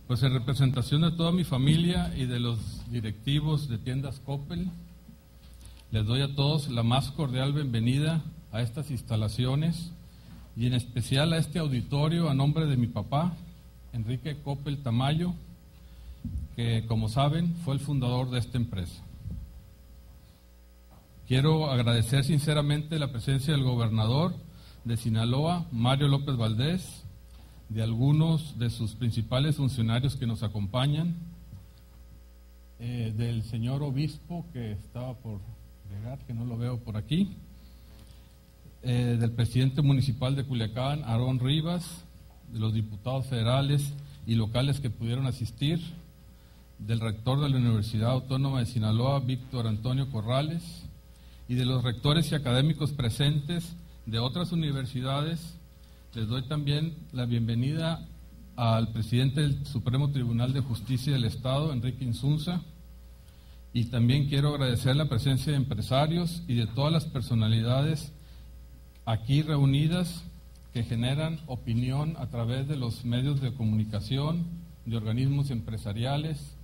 Pues en representación de toda mi familia y de los directivos de tiendas Coppel, les doy a todos la más cordial bienvenida a estas instalaciones y en especial a este auditorio a nombre de mi papá, Enrique Coppel Tamayo, que como saben fue el fundador de esta empresa. Quiero agradecer sinceramente la presencia del gobernador de Sinaloa, Mario López Valdés, de algunos de sus principales funcionarios que nos acompañan, del señor obispo que estaba por llegar, que no lo veo por aquí, del presidente municipal de Culiacán, Aarón Rivas, de los diputados federales y locales que pudieron asistir, del rector de la Universidad Autónoma de Sinaloa, Víctor Antonio Corrales, y de los rectores y académicos presentes de otras universidades. Les doy también la bienvenida al presidente del Supremo Tribunal de Justicia del Estado, Enrique Insunza, y también quiero agradecer la presencia de empresarios y de todas las personalidades aquí reunidas que generan opinión a través de los medios de comunicación, de organismos empresariales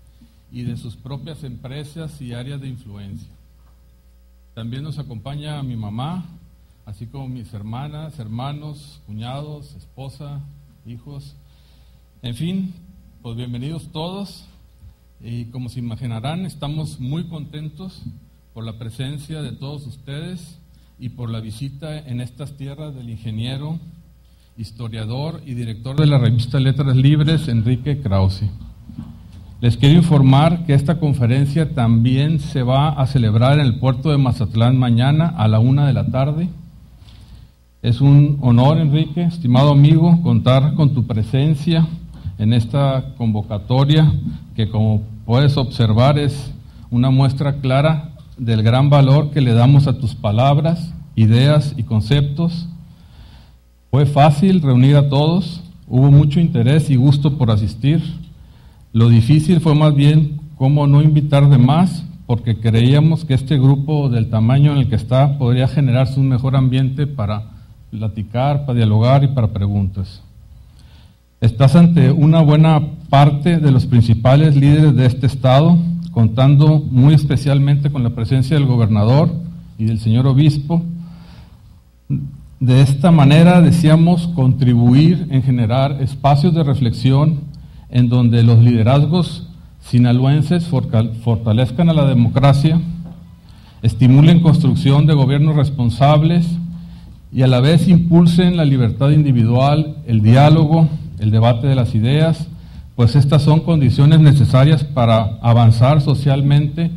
y de sus propias empresas y áreas de influencia. También nos acompaña mi mamá, así como mis hermanas, hermanos, cuñados, esposa, hijos, en fin, pues bienvenidos todos, y como se imaginarán, estamos muy contentos por la presencia de todos ustedes y por la visita en estas tierras del ingeniero, historiador y director de la revista Letras Libres, Enrique Krause. Les quiero informar que esta conferencia también se va a celebrar en el puerto de Mazatlán mañana a la 1:00 p.m. Es un honor, Enrique, estimado amigo, contar con tu presencia en esta convocatoria que, como puedes observar, es una muestra clara del gran valor que le damos a tus palabras, ideas y conceptos. Fue fácil reunir a todos, hubo mucho interés y gusto por asistir. Lo difícil fue más bien cómo no invitar de más, porque creíamos que este grupo del tamaño en el que está podría generarse un mejor ambiente para platicar, para dialogar y para preguntas. Estás ante una buena parte de los principales líderes de este estado, contando muy especialmente con la presencia del gobernador y del señor obispo. De esta manera deseamos contribuir en generar espacios de reflexión en donde los liderazgos sinaloenses fortalezcan a la democracia, estimulen construcción de gobiernos responsables y a la vez impulsen la libertad individual, el diálogo, el debate de las ideas, pues estas son condiciones necesarias para avanzar socialmente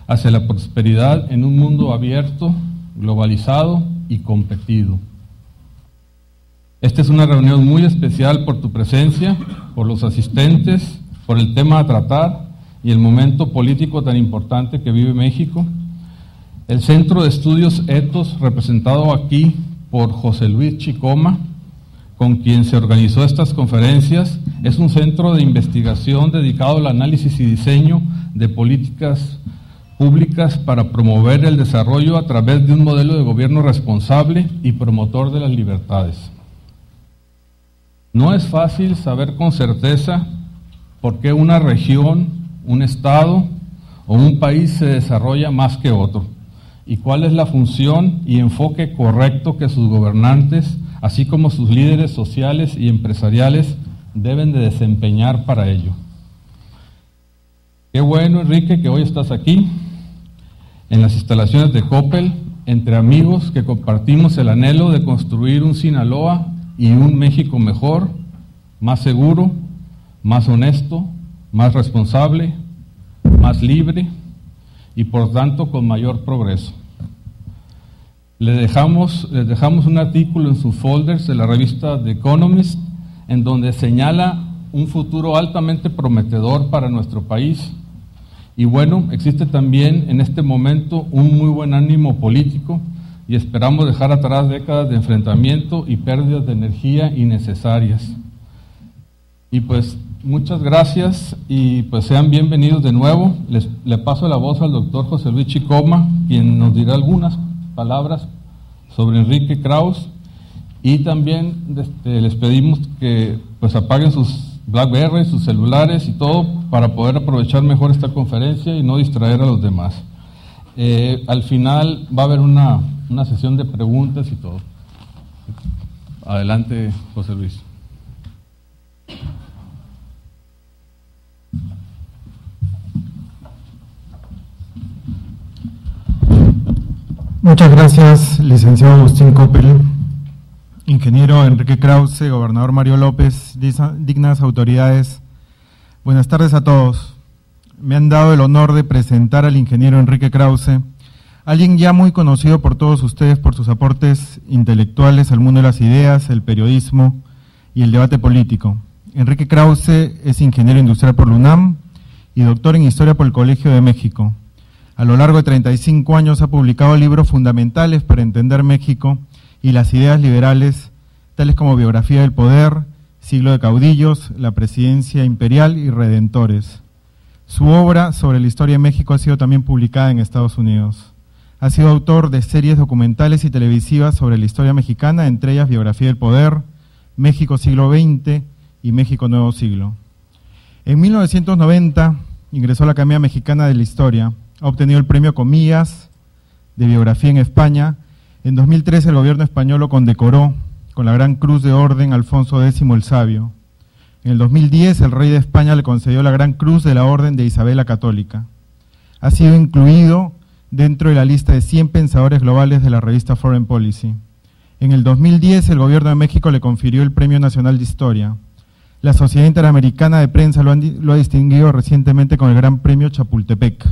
hacia la prosperidad en un mundo abierto, globalizado y competido. Esta es una reunión muy especial por tu presencia, por los asistentes, por el tema a tratar y el momento político tan importante que vive México. El Centro de Estudios Ethos, representado aquí por José Luis Chicoma, con quien se organizó estas conferencias, es un centro de investigación dedicado al análisis y diseño de políticas públicas para promover el desarrollo a través de un modelo de gobierno responsable y promotor de las libertades. No es fácil saber con certeza por qué una región, un estado o un país se desarrolla más que otro y cuál es la función y enfoque correcto que sus gobernantes, así como sus líderes sociales y empresariales, deben de desempeñar para ello. Qué bueno, Enrique, que hoy estás aquí, en las instalaciones de Coppel, entre amigos que compartimos el anhelo de construir un Sinaloa y un México mejor, más seguro, más honesto, más responsable, más libre y por tanto con mayor progreso. Les dejamos un artículo en sus folders de la revista The Economist, en donde señala un futuro altamente prometedor para nuestro país. Y bueno, existe también en este momento un muy buen ánimo político y esperamos dejar atrás décadas de enfrentamiento y pérdidas de energía innecesarias. Y pues muchas gracias y pues sean bienvenidos de nuevo. Le paso la voz al doctor José Luis Chicoma, quien nos dirá algunas palabras sobre Enrique Krause, y también les pedimos que pues apaguen sus BlackBerry, sus celulares y todo, para poder aprovechar mejor esta conferencia y no distraer a los demás. Al final va a haber una sesión de preguntas y todo. Adelante, José Luis. Muchas gracias, licenciado Agustín Coppel, ingeniero Enrique Krause, gobernador Mario López, dignas autoridades. Buenas tardes a todos. Me han dado el honor de presentar al ingeniero Enrique Krause, alguien ya muy conocido por todos ustedes por sus aportes intelectuales al mundo de las ideas, el periodismo y el debate político. Enrique Krause es ingeniero industrial por la UNAM y doctor en Historia por el Colegio de México. A lo largo de 35 años ha publicado libros fundamentales para entender México y las ideas liberales, tales como Biografía del Poder, Siglo de Caudillos, La Presidencia Imperial y Redentores. Su obra sobre la historia de México ha sido también publicada en Estados Unidos. Ha sido autor de series documentales y televisivas sobre la historia mexicana, entre ellas Biografía del Poder, México Siglo XX y México Nuevo Siglo. En 1990 ingresó a la Academia Mexicana de la Historia. Ha obtenido el premio Comillas de Biografía en España. En 2013 el gobierno español lo condecoró con la Gran Cruz de Orden Alfonso X el Sabio. En el 2010 el rey de España le concedió la Gran Cruz de la Orden de Isabel la Católica. Ha sido incluido dentro de la lista de 100 pensadores globales de la revista Foreign Policy. En el 2010 el gobierno de México le confirió el Premio Nacional de Historia. La Sociedad Interamericana de Prensa lo ha distinguido recientemente con el Gran Premio Chapultepec.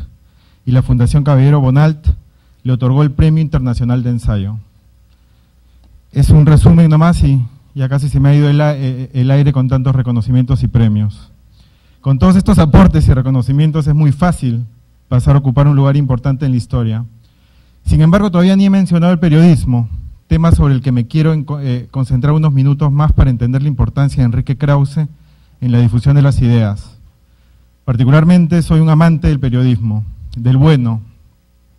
Y la Fundación Caballero Bonalt le otorgó el Premio Internacional de Ensayo. Es un resumen nomás y ya casi se me ha ido el aire con tantos reconocimientos y premios. Con todos estos aportes y reconocimientos es muy fácil pasar a ocupar un lugar importante en la historia. Sin embargo, todavía ni he mencionado el periodismo, tema sobre el que me quiero concentrar unos minutos más para entender la importancia de Enrique Krause en la difusión de las ideas. Particularmente soy un amante del periodismo, del bueno,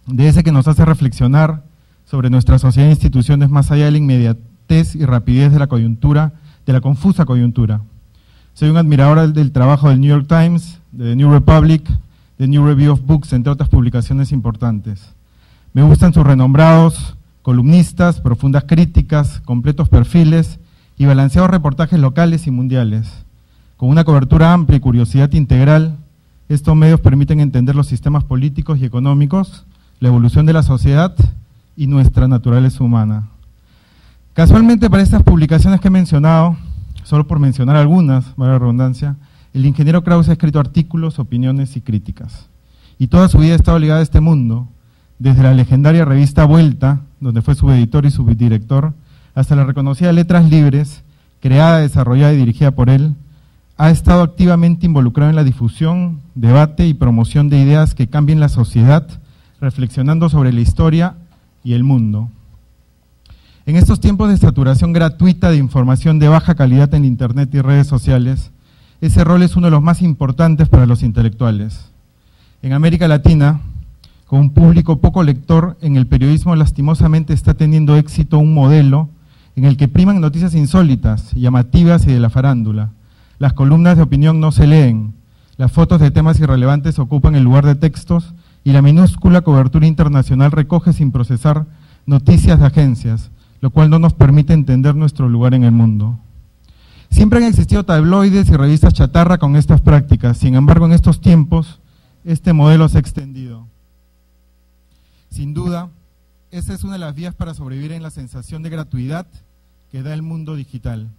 de ese que nos hace reflexionar sobre nuestra sociedad e instituciones más allá de la inmediatez y rapidez de la coyuntura, de la confusa coyuntura. Soy un admirador del trabajo del New York Times, de The New Republic, The New Review of Books, entre otras publicaciones importantes. Me gustan sus renombrados columnistas, profundas críticas, completos perfiles y balanceados reportajes locales y mundiales. Con una cobertura amplia y curiosidad integral, estos medios permiten entender los sistemas políticos y económicos, la evolución de la sociedad y nuestra naturaleza humana. Casualmente, para estas publicaciones que he mencionado, solo por mencionar algunas, valga la redundancia, el ingeniero Krause ha escrito artículos, opiniones y críticas. Y toda su vida ha estado ligada a este mundo, desde la legendaria revista Vuelta, donde fue subeditor y subdirector, hasta la reconocida Letras Libres, creada, desarrollada y dirigida por él. Ha estado activamente involucrado en la difusión, debate y promoción de ideas que cambien la sociedad, reflexionando sobre la historia y el mundo. En estos tiempos de saturación gratuita de información de baja calidad en Internet y redes sociales, ese rol es uno de los más importantes para los intelectuales. En América Latina, con un público poco lector, en el periodismo lastimosamente está teniendo éxito un modelo en el que priman noticias insólitas, llamativas y de la farándula. Las columnas de opinión no se leen, las fotos de temas irrelevantes ocupan el lugar de textos y la minúscula cobertura internacional recoge sin procesar noticias de agencias, lo cual no nos permite entender nuestro lugar en el mundo. Siempre han existido tabloides y revistas chatarra con estas prácticas, sin embargo en estos tiempos este modelo se ha extendido. Sin duda, esa es una de las vías para sobrevivir en la sensación de gratuidad que da el mundo digital.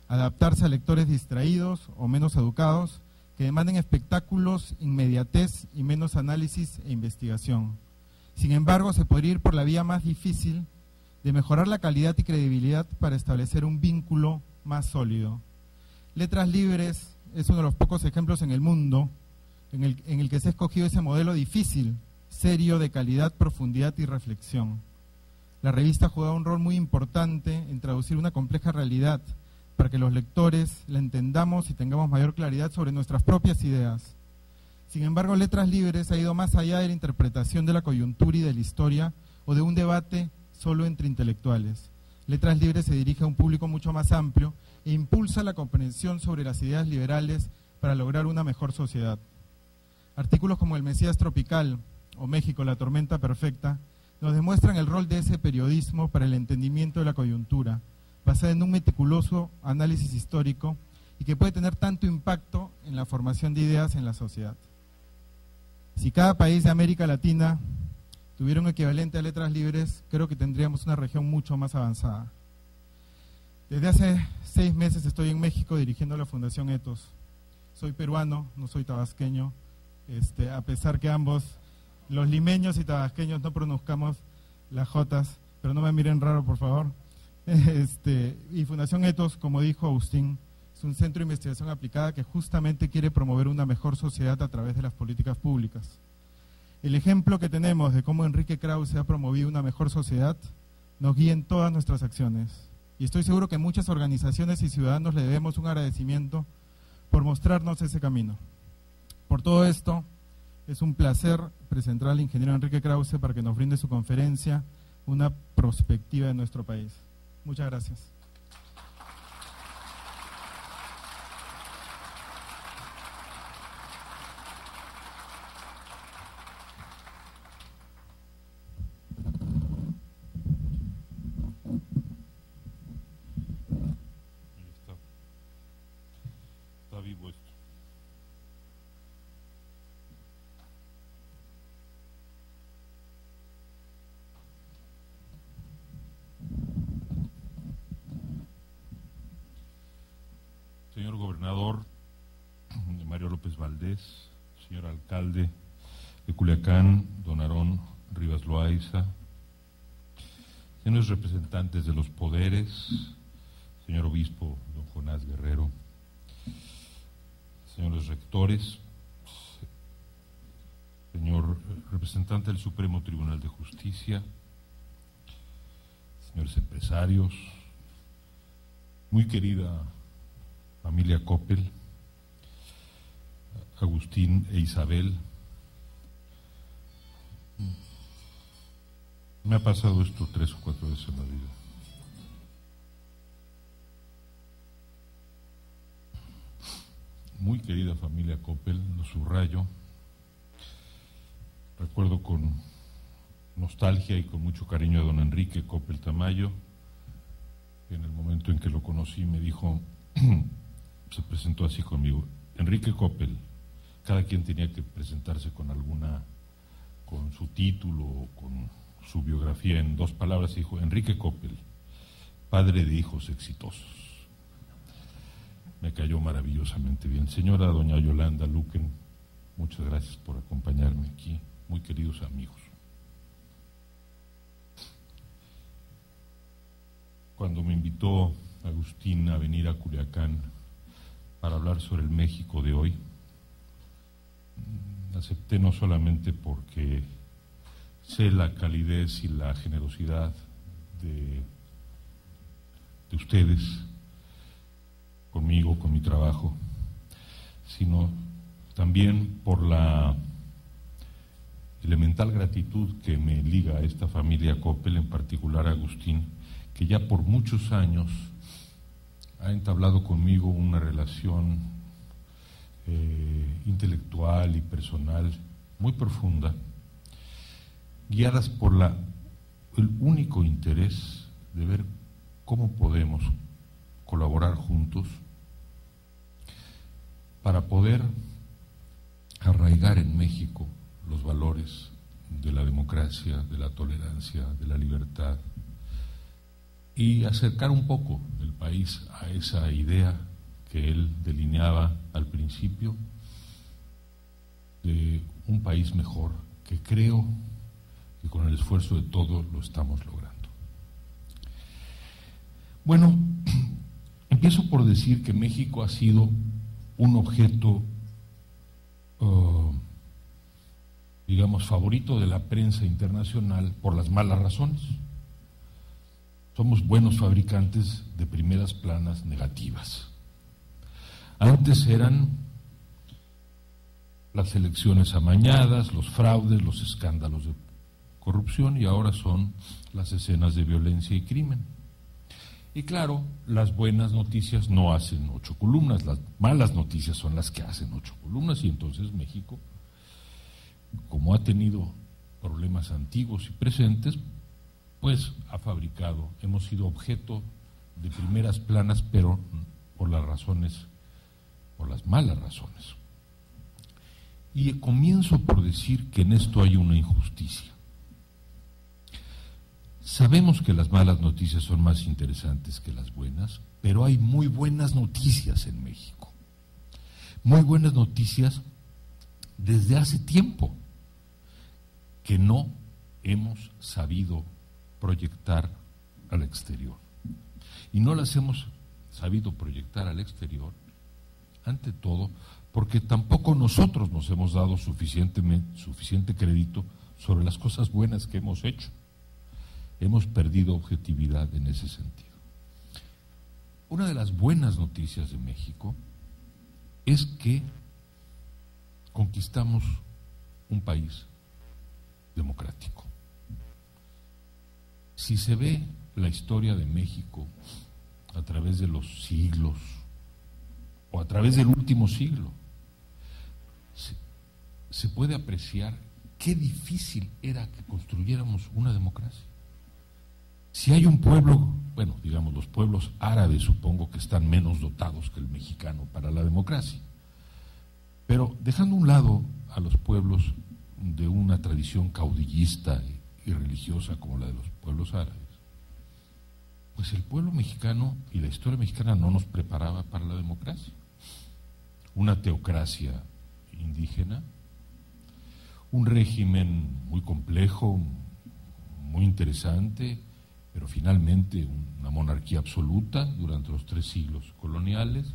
Adaptarse a lectores distraídos o menos educados que demanden espectáculos, inmediatez y menos análisis e investigación. Sin embargo, se podría ir por la vía más difícil de mejorar la calidad y credibilidad para establecer un vínculo más sólido. Letras Libres es uno de los pocos ejemplos en el mundo en el que se ha escogido ese modelo difícil, serio, de calidad, profundidad y reflexión. La revista ha jugado un rol muy importante en traducir una compleja realidad para que los lectores la entendamos y tengamos mayor claridad sobre nuestras propias ideas. Sin embargo, Letras Libres ha ido más allá de la interpretación de la coyuntura y de la historia o de un debate solo entre intelectuales. Letras Libres se dirige a un público mucho más amplio e impulsa la comprensión sobre las ideas liberales para lograr una mejor sociedad. Artículos como El Mesías Tropical o México, la tormenta perfecta, nos demuestran el rol de ese periodismo para el entendimiento de la coyuntura, basada en un meticuloso análisis histórico y que puede tener tanto impacto en la formación de ideas en la sociedad. Si cada país de América Latina tuviera un equivalente a Letras Libres, creo que tendríamos una región mucho más avanzada. Desde hace 6 meses estoy en México dirigiendo la Fundación Ethos. Soy peruano, no soy tabasqueño, a pesar que ambos, los limeños y tabasqueños, no pronunciamos las jotas, pero no me miren raro, por favor. Y Fundación Ethos, como dijo Agustín, es un centro de investigación aplicada que justamente quiere promover una mejor sociedad a través de las políticas públicas. El ejemplo que tenemos de cómo Enrique Krause ha promovido una mejor sociedad nos guía en todas nuestras acciones. Y estoy seguro que muchas organizaciones y ciudadanos le debemos un agradecimiento por mostrarnos ese camino. Por todo esto, es un placer presentar al ingeniero Enrique Krause para que nos brinde su conferencia, una perspectiva de nuestro país. Muchas gracias. Está vivo esto. Señor gobernador Mario López Valdés, señor alcalde de Culiacán, don Aarón Rivas Loaiza, señores representantes de los poderes, señor obispo don Jonás Guerrero, señores rectores, señor representante del Supremo Tribunal de Justicia, señores empresarios, muy querida familia Coppel, Agustín e Isabel. Me ha pasado esto 3 o 4 veces en la vida. Muy querida familia Coppel, lo subrayo. Recuerdo con nostalgia y con mucho cariño a don Enrique Coppel Tamayo. En el momento en que lo conocí me dijo, se presentó así conmigo, Enrique Coppel. Cada quien tenía que presentarse con su título o con su biografía en 2 palabras, y dijo, Enrique Coppel, padre de hijos exitosos. Me cayó maravillosamente bien. Señora doña Yolanda Luquen, muchas gracias por acompañarme aquí, muy queridos amigos. Cuando me invitó Agustín a venir a Culiacán para hablar sobre el México de hoy, acepté no solamente porque sé la calidez y la generosidad de ustedes conmigo, con mi trabajo, sino también por la elemental gratitud que me liga a esta familia Coppel, en particular a Agustín, que ya por muchos años ha entablado conmigo una relación intelectual y personal muy profunda, guiadas por el único interés de ver cómo podemos colaborar juntos para poder arraigar en México los valores de la democracia, de la tolerancia, de la libertad, y acercar un poco el país a esa idea que él delineaba al principio de un país mejor, que creo que con el esfuerzo de todos lo estamos logrando. Bueno, empiezo por decir que México ha sido un objeto, digamos, favorito de la prensa internacional por las malas razones. Somos buenos fabricantes de primeras planas negativas. Antes eran las elecciones amañadas, los fraudes, los escándalos de corrupción, y ahora son las escenas de violencia y crimen. Y claro, las buenas noticias no hacen 8 columnas, las malas noticias son las que hacen 8 columnas, y entonces México, como ha tenido problemas antiguos y presentes, pues ha fabricado, hemos sido objeto de primeras planas, pero por las malas razones. Y comienzo por decir que en esto hay una injusticia. Sabemos que las malas noticias son más interesantes que las buenas, pero hay muy buenas noticias en México. Muy buenas noticias desde hace tiempo que no hemos sabido proyectar al exterior. Y no las hemos sabido proyectar al exterior, ante todo, porque tampoco nosotros nos hemos dado suficiente crédito sobre las cosas buenas que hemos hecho. Hemos perdido objetividad en ese sentido. Una de las buenas noticias de México es que conquistamos un país democrático. Si se ve la historia de México a través de los siglos o a través del último siglo, se puede apreciar qué difícil era que construyéramos una democracia. Si hay un pueblo, bueno, digamos los pueblos árabes supongo que están menos dotados que el mexicano para la democracia, pero dejando a un lado a los pueblos de una tradición caudillista y religiosa como la de los pueblos árabes, pues el pueblo mexicano y la historia mexicana no nos preparaba para la democracia. Una teocracia indígena, un régimen muy complejo, muy interesante, pero finalmente una monarquía absoluta durante los 3 siglos coloniales,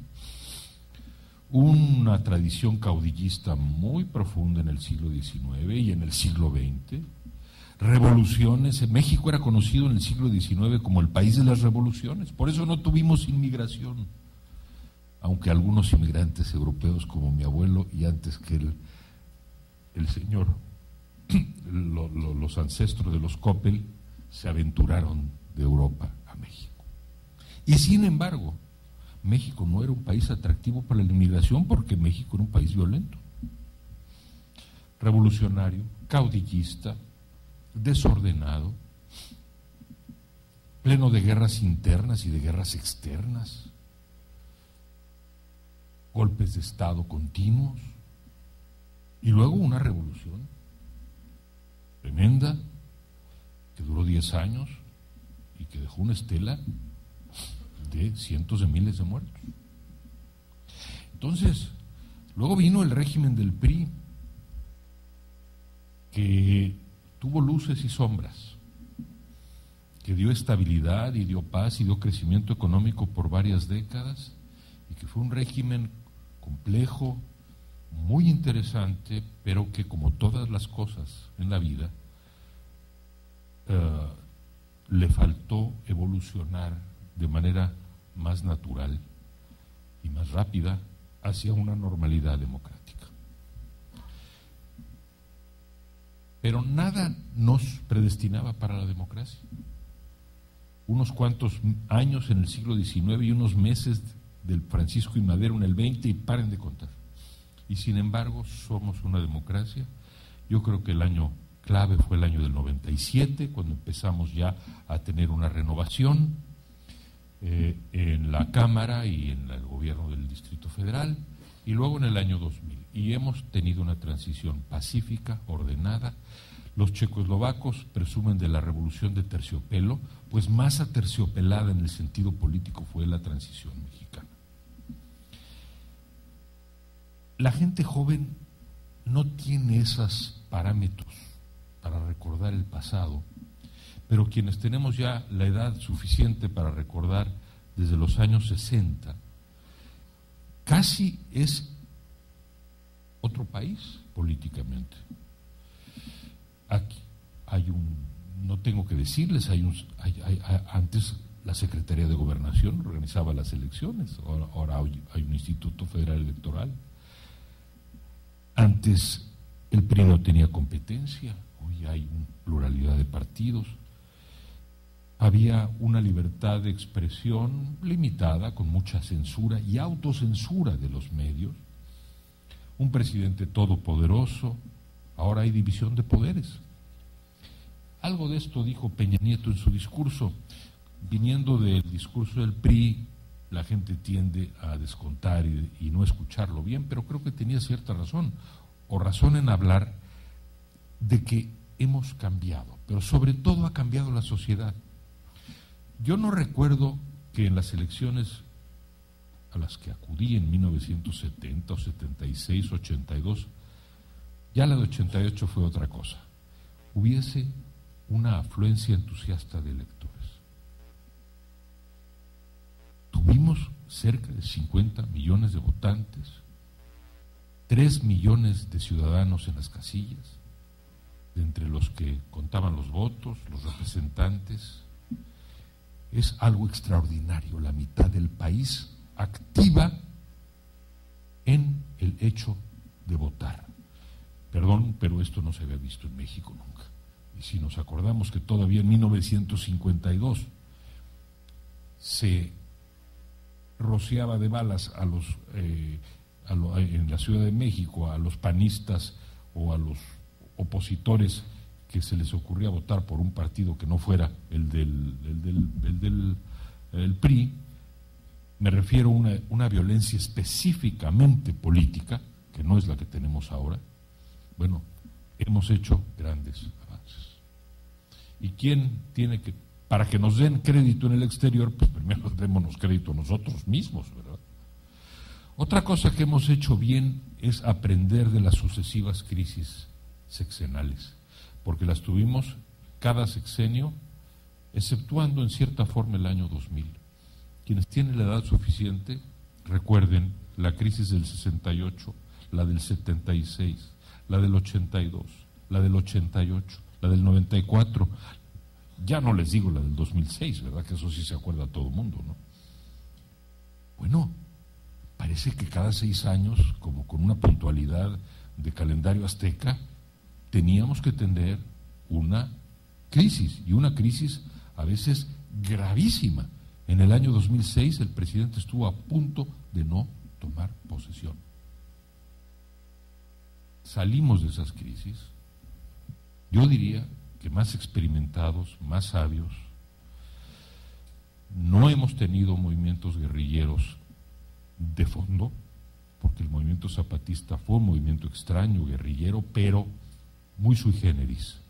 una tradición caudillista muy profunda en el siglo XIX y en el siglo XX, revoluciones. México era conocido en el siglo XIX como el país de las revoluciones, por eso no tuvimos inmigración, aunque algunos inmigrantes europeos como mi abuelo y antes que el señor, los ancestros de los Coppel se aventuraron de Europa a México. Y sin embargo, México no era un país atractivo para la inmigración porque México era un país violento, revolucionario, caudillista, desordenado, pleno de guerras internas y de guerras externas, golpes de Estado continuos, y luego una revolución tremenda que duró 10 años y que dejó una estela de cientos de miles de muertos. Entonces, luego vino el régimen del PRI, que tuvo luces y sombras, que dio estabilidad y dio paz y dio crecimiento económico por varias décadas, y que fue un régimen complejo, muy interesante, pero que, como todas las cosas en la vida, le faltó evolucionar de manera más natural y más rápida hacia una normalidad democrática. Pero nada nos predestinaba para la democracia. Unos cuantos años en el siglo XIX y unos meses del Francisco y Madero en el 20 y paren de contar. Y sin embargo somos una democracia. Yo creo que el año clave fue el año del 97, cuando empezamos ya a tener una renovación en la Cámara y en el gobierno del Distrito Federal, y luego en el año 2000. Y hemos tenido una transición pacífica, ordenada. Los checoslovacos presumen de la revolución de terciopelo, pues más aterciopelada en el sentido político fue la transición mexicana. La gente joven no tiene esos parámetros para recordar el pasado, pero quienes tenemos ya la edad suficiente para recordar desde los años 60, casi es otro país políticamente. Aquí hay no tengo que decirles, antes la Secretaría de Gobernación organizaba las elecciones, ahora hay un Instituto Federal Electoral. Antes el PRI no tenía competencia, hoy hay una pluralidad de partidos. había una libertad de expresión limitada, con mucha censura y autocensura de los medios, un presidente todopoderoso. Ahora hay división de poderes. Algo de esto dijo Peña Nieto en su discurso. Viniendo del discurso del PRI, la gente tiende a descontar y no escucharlo bien, pero creo que tenía cierta razón, o razón en hablar de que hemos cambiado, pero sobre todo ha cambiado la sociedad. Yo no recuerdo que en las elecciones a las que acudí en 1970 o 76, 82, ya la de 88 fue otra cosa, hubiese una afluencia entusiasta de electores. Tuvimos cerca de 50 millones de votantes, 3 millones de ciudadanos en las casillas, de entre los que contaban los votos, los representantes. Es algo extraordinario, la mitad del país activa en el hecho de votar. Perdón, pero esto no se había visto en México nunca. Y si nos acordamos que todavía en 1952 se rociaba de balas en la Ciudad de México a los panistas o a los opositores que se les ocurría votar por un partido que no fuera el del PRI, me refiero a una violencia específicamente política, que no es la que tenemos ahora. Bueno, hemos hecho grandes avances. ¿Y quién tiene que, para que nos den crédito en el exterior, pues primero démonos crédito nosotros mismos, ¿verdad? Otra cosa que hemos hecho bien es aprender de las sucesivas crisis sexenales, porque las tuvimos cada sexenio, exceptuando en cierta forma el año 2000. Quienes tienen la edad suficiente, recuerden la crisis del 68, la del 76, la del 82, la del 88, la del 94, ya no les digo la del 2006, ¿verdad? Que eso sí se acuerda todo el mundo, ¿no? Bueno, parece que cada 6 años, como con una puntualidad de calendario azteca, teníamos que tener una crisis, y una crisis a veces gravísima. En el año 2006 el presidente estuvo a punto de no tomar posesión. Salimos de esas crisis, yo diría que más experimentados, más sabios. No hemos tenido movimientos guerrilleros de fondo, porque el movimiento zapatista fue un movimiento extraño, guerrillero, pero muy sui generis.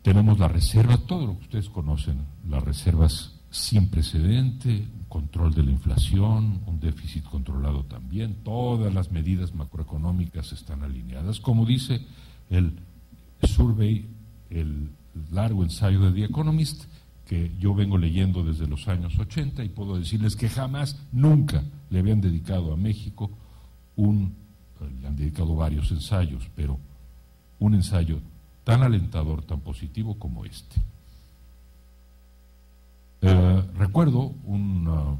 Tenemos la reserva, todo lo que ustedes conocen, las reservas sin precedente, control de la inflación, un déficit controlado también, todas las medidas macroeconómicas están alineadas. Como dice el survey, el largo ensayo de The Economist, que yo vengo leyendo desde los años 80, y puedo decirles que jamás, nunca le habían dedicado a México le han dedicado varios ensayos, pero un ensayo tan alentador, tan positivo como este. Recuerdo un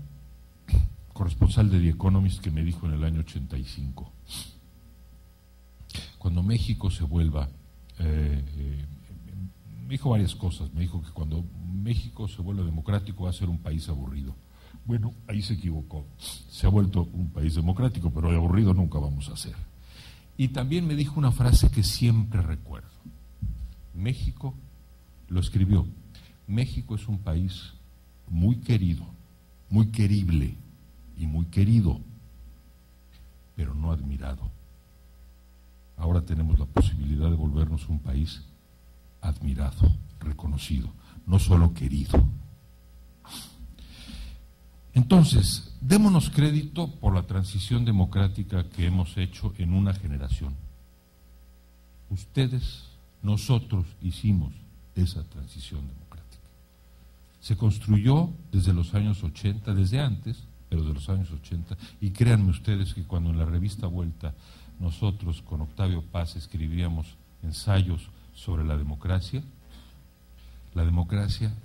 corresponsal de The Economist que me dijo en el año 85, cuando México se vuelva, me dijo varias cosas, me dijo que cuando México se vuelva democrático va a ser un país aburrido. Bueno, ahí se equivocó, se ha vuelto un país democrático, pero de aburrido nunca vamos a ser. Y también me dijo una frase que siempre recuerdo. México, lo escribió, México es un país muy querido, muy querible y muy querido, pero no admirado. Ahora tenemos la posibilidad de volvernos un país admirado, reconocido, no solo querido. Entonces, démonos crédito por la transición democrática que hemos hecho en una generación. Ustedes, nosotros hicimos esa transición democrática. Se construyó desde los años 80, desde antes, pero de los años 80, y créanme ustedes que cuando en la revista Vuelta nosotros con Octavio Paz escribíamos ensayos sobre la democracia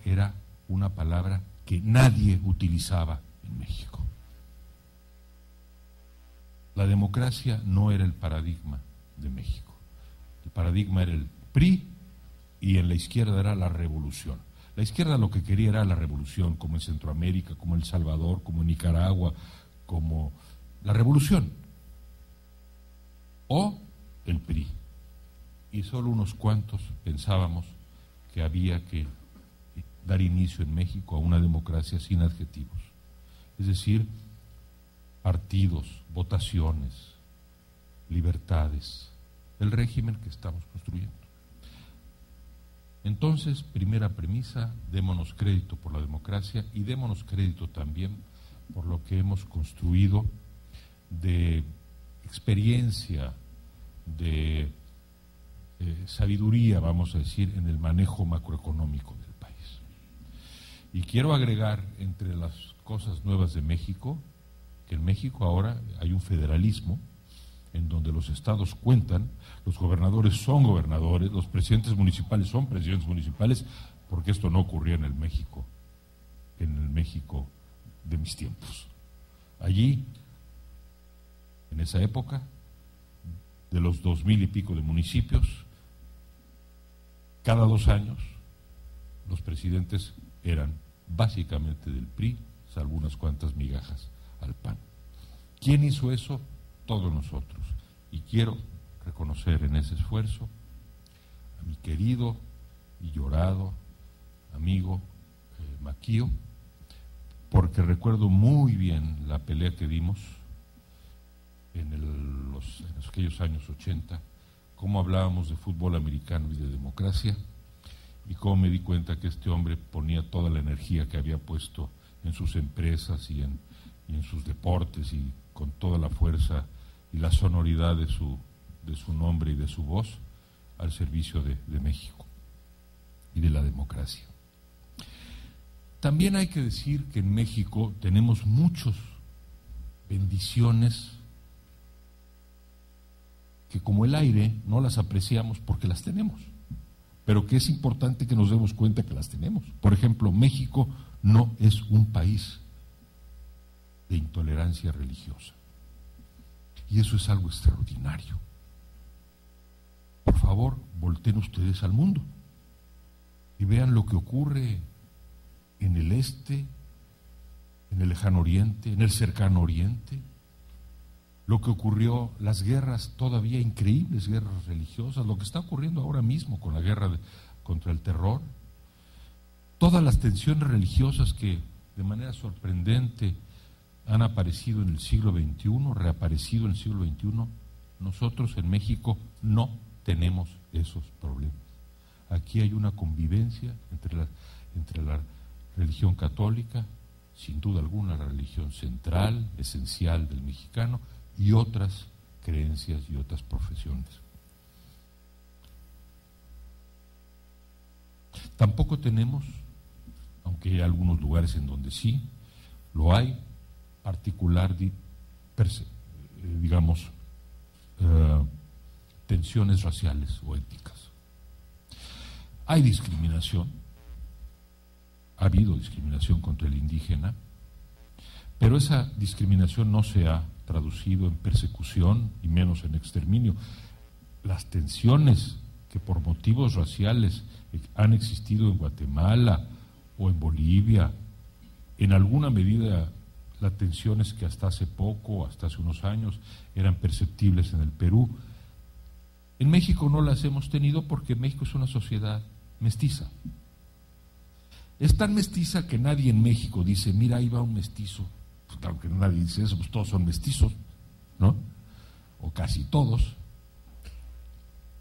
era una palabra que nadie utilizaba en México. La democracia no era el paradigma de México. El paradigma era el PRI, y en la izquierda era la revolución. La izquierda lo que quería era la revolución, como en Centroamérica, como en El Salvador, como en Nicaragua, como la revolución. O el PRI. Y solo unos cuantos pensábamos que había que dar inicio en México a una democracia sin adjetivos. Es decir, partidos, votaciones, libertades, el régimen que estamos construyendo. Entonces, primera premisa, démonos crédito por la democracia y démonos crédito también por lo que hemos construido de experiencia, de sabiduría, vamos a decir, en el manejo macroeconómico del país. Y quiero agregar entre las cosas nuevas de México, que en México ahora hay un federalismo en donde los estados cuentan, los gobernadores son gobernadores, los presidentes municipales son presidentes municipales, porque esto no ocurría en el México de mis tiempos. Allí, en esa época, de los 2000 y pico de municipios, cada 2 años los presidentes eran básicamente del PRI, salvo unas cuantas migajas al PAN. ¿Quién hizo eso? Todos nosotros. Y quiero reconocer en ese esfuerzo a mi querido y llorado amigo Maquío, porque recuerdo muy bien la pelea que dimos en aquellos años 80, cómo hablábamos de fútbol americano y de democracia, y cómo me di cuenta que este hombre ponía toda la energía que había puesto en sus empresas y en sus deportes, y con toda la fuerza y la sonoridad de su nombre y de su voz al servicio de México y de la democracia. También hay que decir que en México tenemos muchas bendiciones que, como el aire, no las apreciamos porque las tenemos, pero que es importante que nos demos cuenta que las tenemos. Por ejemplo, México no es un país de intolerancia religiosa, y eso es algo extraordinario. Por favor, volteen ustedes al mundo y vean lo que ocurre en el este, en el lejano oriente, en el cercano oriente, lo que ocurrió, las guerras todavía increíbles, guerras religiosas, lo que está ocurriendo ahora mismo con la guerra contra el terror, todas las tensiones religiosas que de manera sorprendente han aparecido en el siglo XXI, reaparecido en el siglo XXI. Nosotros en México no tenemos esos problemas. Aquí hay una convivencia entre la religión católica, sin duda alguna la religión central, esencial del mexicano, y otras creencias y otras profesiones. Tampoco tenemos, aunque hay algunos lugares en donde sí lo hay, particular, tensiones raciales o étnicas. Hay discriminación, ha habido discriminación contra el indígena, pero esa discriminación no se ha traducido en persecución y menos en exterminio. Las tensiones que por motivos raciales han existido en Guatemala o en Bolivia, en alguna medida las tensiones que hasta hace poco, hasta hace unos años, eran perceptibles en el Perú. En México no las hemos tenido porque México es una sociedad mestiza. Es tan mestiza que nadie en México dice, mira, ahí va un mestizo. Pues claro que nadie dice eso, pues todos son mestizos, ¿no? O casi todos.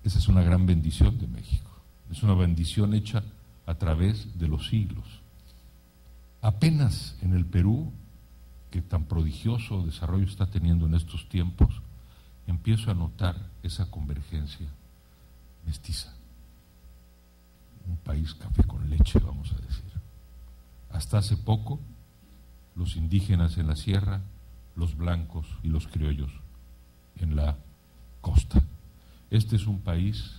Esa es una gran bendición de México. Es una bendición hecha a través de los siglos. Apenas en el Perú, que tan prodigioso desarrollo está teniendo en estos tiempos, empiezo a notar esa convergencia mestiza. Un país café con leche, vamos a decir. Hasta hace poco, los indígenas en la sierra, los blancos y los criollos en la costa. Este es un país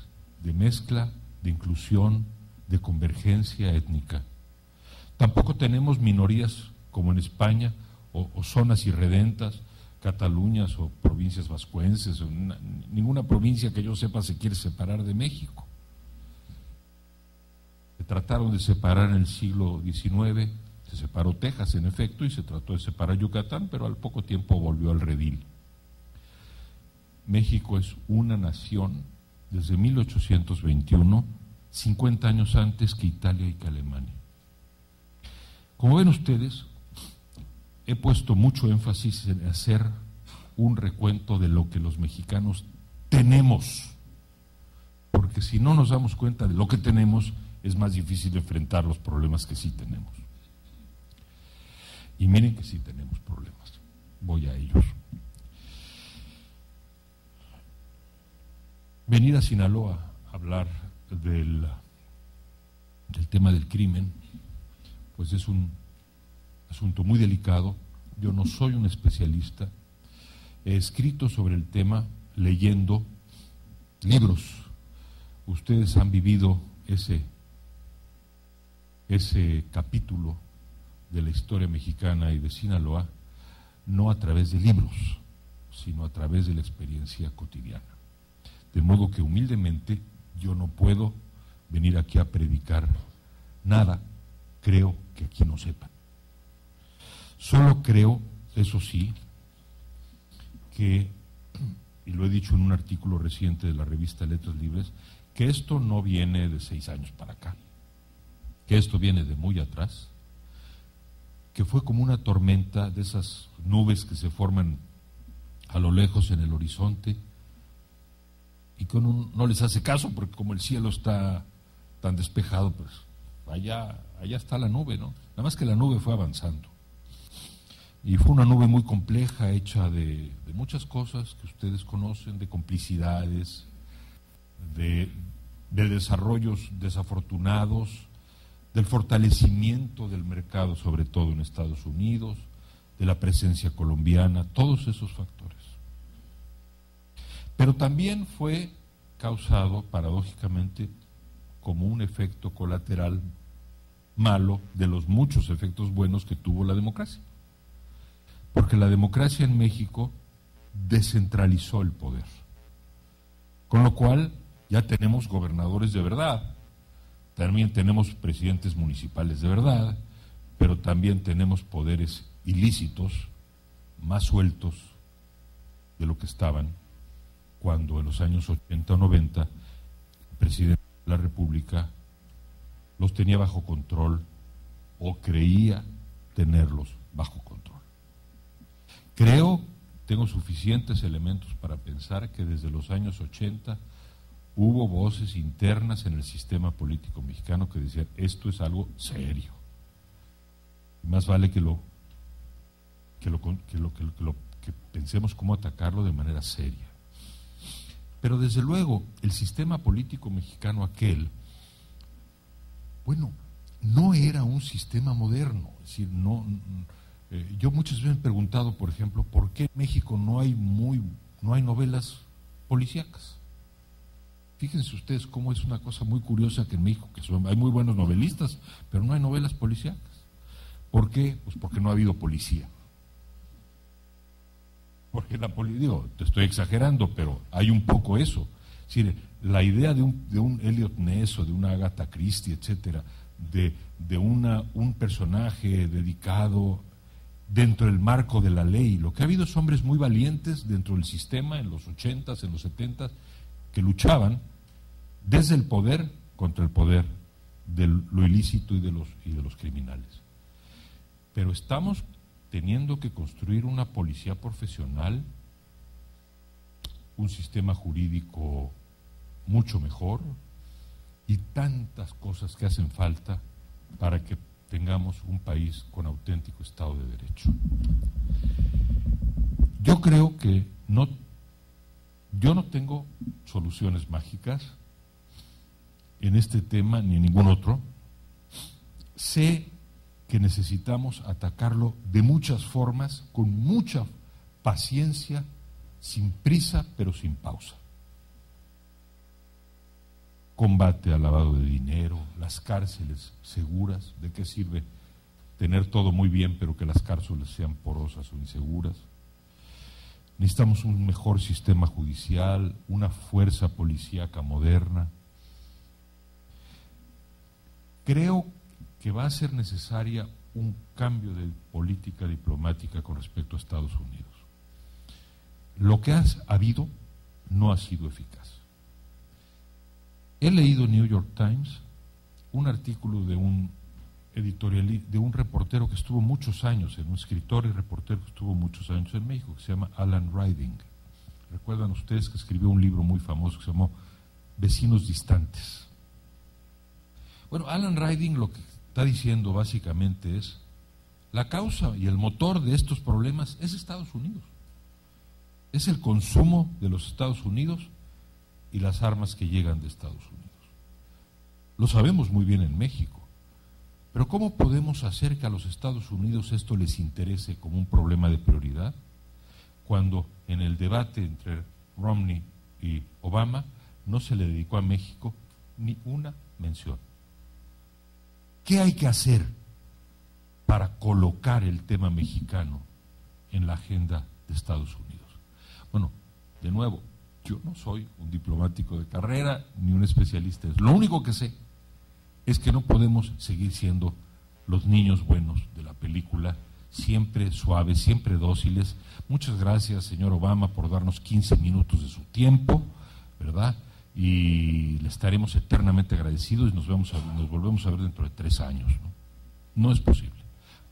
de mezcla, de inclusión, de convergencia étnica. Tampoco tenemos minorías como en España, o zonas irredentas, Cataluñas o provincias vascuenses, ninguna provincia que yo sepa se quiere separar de México. trataron de separar en el siglo XIX, se separó Texas en efecto y se trató de separar Yucatán, pero al poco tiempo volvió al redil. México es una nación desde 1821, 50 años antes que Italia y que Alemania. Como ven ustedes, he puesto mucho énfasis en hacer un recuento de lo que los mexicanos tenemos, porque si no nos damos cuenta de lo que tenemos, es más difícil enfrentar los problemas que sí tenemos. Y miren que sí tenemos problemas, voy a ellos. Venir a Sinaloa a hablar del tema del crimen, pues es un asunto muy delicado. Yo no soy un especialista, he escrito sobre el tema leyendo libros. Ustedes han vivido ese capítulo de la historia mexicana y de Sinaloa, no a través de libros, sino a través de la experiencia cotidiana. De modo que humildemente yo no puedo venir aquí a predicar nada, creo que aquí no sepan. Solo creo, eso sí, que, y lo he dicho en un artículo reciente de la revista Letras Libres, que esto no viene de 6 años para acá, que esto viene de muy atrás, que fue como una tormenta de esas nubes que se forman a lo lejos en el horizonte y que uno no les hace caso porque como el cielo está tan despejado, pues allá está la nube, ¿no? Nada más que la nube fue avanzando. Y fue una nube muy compleja, hecha de muchas cosas que ustedes conocen, de complicidades, de desarrollos desafortunados, del fortalecimiento del mercado, sobre todo en Estados Unidos, de la presencia colombiana, todos esos factores. Pero también fue causado, paradójicamente, como un efecto colateral malo de los muchos efectos buenos que tuvo la democracia. Porque la democracia en México descentralizó el poder. Con lo cual ya tenemos gobernadores de verdad, también tenemos presidentes municipales de verdad, pero también tenemos poderes ilícitos más sueltos de lo que estaban cuando en los años 80 o 90 el presidente de la República los tenía bajo control o creía tenerlos bajo control. Tengo suficientes elementos para pensar que desde los años 80 hubo voces internas en el sistema político mexicano que decían, esto es algo serio. Más vale que pensemos cómo atacarlo de manera seria. Pero desde luego, el sistema político mexicano aquel, bueno, no era un sistema moderno. Es decir, yo muchas veces me he preguntado, por ejemplo, ¿por qué en México no hay novelas policíacas? Fíjense ustedes cómo es una cosa muy curiosa que en México, hay muy buenos novelistas, pero no hay novelas policíacas. ¿Por qué? Pues porque no ha habido policía. Porque te estoy exagerando, pero hay un poco eso. Es decir, la idea de un Eliot Ness o de una Agatha Christie, etcétera, de un personaje dedicado dentro del marco de la ley. Lo que ha habido es hombres muy valientes dentro del sistema en los 80s, en los 70s, que luchaban desde el poder contra el poder de lo ilícito y de los criminales. Pero estamos teniendo que construir una policía profesional, un sistema jurídico mucho mejor y tantas cosas que hacen falta para que tengamos un país con auténtico Estado de Derecho. Yo creo que yo no tengo soluciones mágicas en este tema ni en ningún otro. Sé que necesitamos atacarlo de muchas formas, con mucha paciencia, sin prisa, pero sin pausa. Combate al lavado de dinero, las cárceles seguras. ¿De qué sirve tener todo muy bien, pero que las cárceles sean porosas o inseguras? Necesitamos un mejor sistema judicial, una fuerza policíaca moderna. Creo que va a ser necesaria un cambio de política diplomática con respecto a Estados Unidos. Lo que ha habido no ha sido eficaz. He leído en New York Times un artículo de un de un reportero que estuvo muchos años, un escritor y reportero que estuvo muchos años en México, que se llama Alan Riding. Recuerdan ustedes que escribió un libro muy famoso que se llamó Vecinos Distantes. Bueno, Alan Riding lo que está diciendo básicamente es la causa y el motor de estos problemas es Estados Unidos. Es el consumo de los Estados Unidos y las armas que llegan de Estados Unidos. Lo sabemos muy bien en México. Pero ¿cómo podemos hacer que a los Estados Unidos esto les interese como un problema de prioridad cuando en el debate entre Romney y Obama no se le dedicó a México ni una mención? ¿Qué hay que hacer para colocar el tema mexicano en la agenda de Estados Unidos? Bueno, de nuevo, yo no soy un diplomático de carrera ni un especialista. Lo único que sé es que no podemos seguir siendo los niños buenos de la película, siempre suaves, siempre dóciles. Muchas gracias, señor Obama, por darnos 15 minutos de su tiempo, ¿verdad? Y le estaremos eternamente agradecidos y nos volvemos a ver dentro de 3 años, ¿no? No es posible.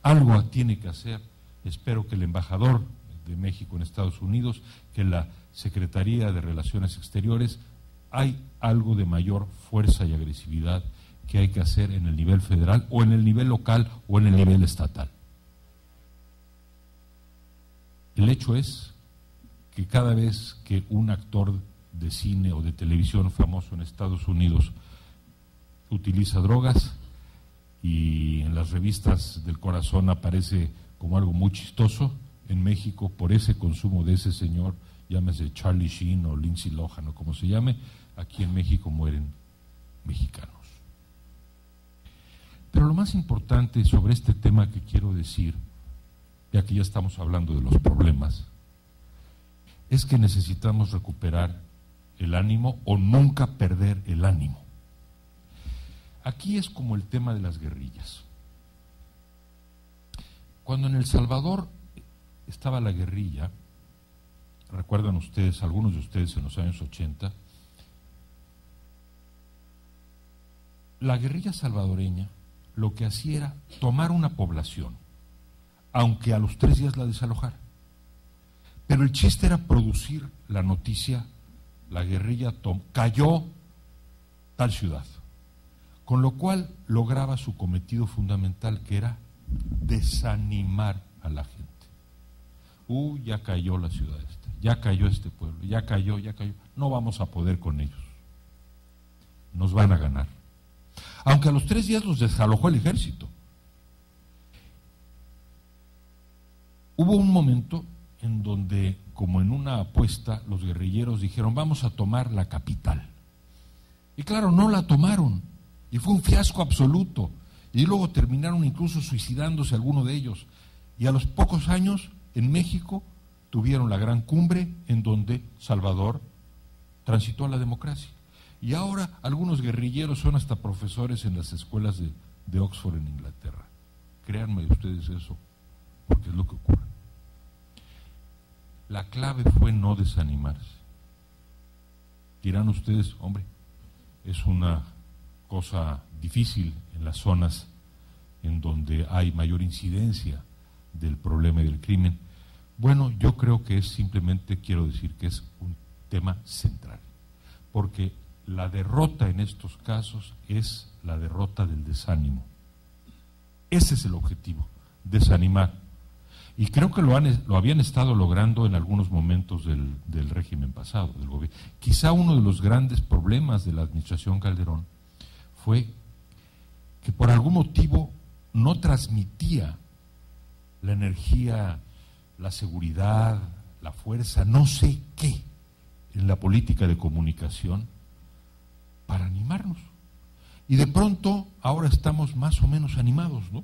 Algo tiene que hacer. Espero que el embajador de México en Estados Unidos, que la Secretaría de Relaciones Exteriores, hay algo de mayor fuerza y agresividad que hay que hacer en el nivel federal o en el nivel local o en el nivel estatal. El hecho es que cada vez que un actor de cine o de televisión famoso en Estados Unidos utiliza drogas y en las revistas del corazón aparece como algo muy chistoso, en México por ese consumo de ese señor, llámese Charlie Sheen o Lindsay Lohan o como se llame, aquí en México mueren mexicanos. Pero lo más importante sobre este tema que quiero decir, ya que ya estamos hablando de los problemas, es que necesitamos recuperar el ánimo o nunca perder el ánimo. Aquí es como el tema de las guerrillas. Cuando en El Salvador estaba la guerrilla, recuerdan ustedes, algunos de ustedes en los años 80, la guerrilla salvadoreña lo que hacía era tomar una población, aunque a los 3 días la desalojara. Pero el chiste era producir la noticia, la guerrilla cayó tal ciudad, con lo cual lograba su cometido fundamental, que era desanimar a la gente. Ya cayó la ciudad esta, ya cayó este pueblo, ya cayó, no vamos a poder con ellos, nos van a ganar. Aunque a los 3 días los desalojó el ejército. Hubo un momento en donde, como en una apuesta, los guerrilleros dijeron, vamos a tomar la capital. Y claro, no la tomaron, y fue un fiasco absoluto, y luego terminaron incluso suicidándose algunos de ellos. Y a los pocos años, en México, tuvieron la gran cumbre en donde Salvador transitó a la democracia. Y ahora algunos guerrilleros son hasta profesores en las escuelas de Oxford en Inglaterra. Créanme ustedes eso, porque es lo que ocurre. La clave fue no desanimarse. Dirán ustedes, hombre, es una cosa difícil en las zonas en donde hay mayor incidencia del problema y del crimen. Bueno, yo creo que es simplemente, quiero decir que es un tema central, porque la derrota en estos casos es la derrota del desánimo. Ese es el objetivo, desanimar. Y creo que lo habían estado logrando en algunos momentos del régimen pasado, del gobierno. Quizá uno de los grandes problemas de la administración Calderón fue que por algún motivo no transmitía la energía, la seguridad, la fuerza, no sé qué, en la política de comunicación para animarnos. Y de pronto ahora estamos más o menos animados, ¿no?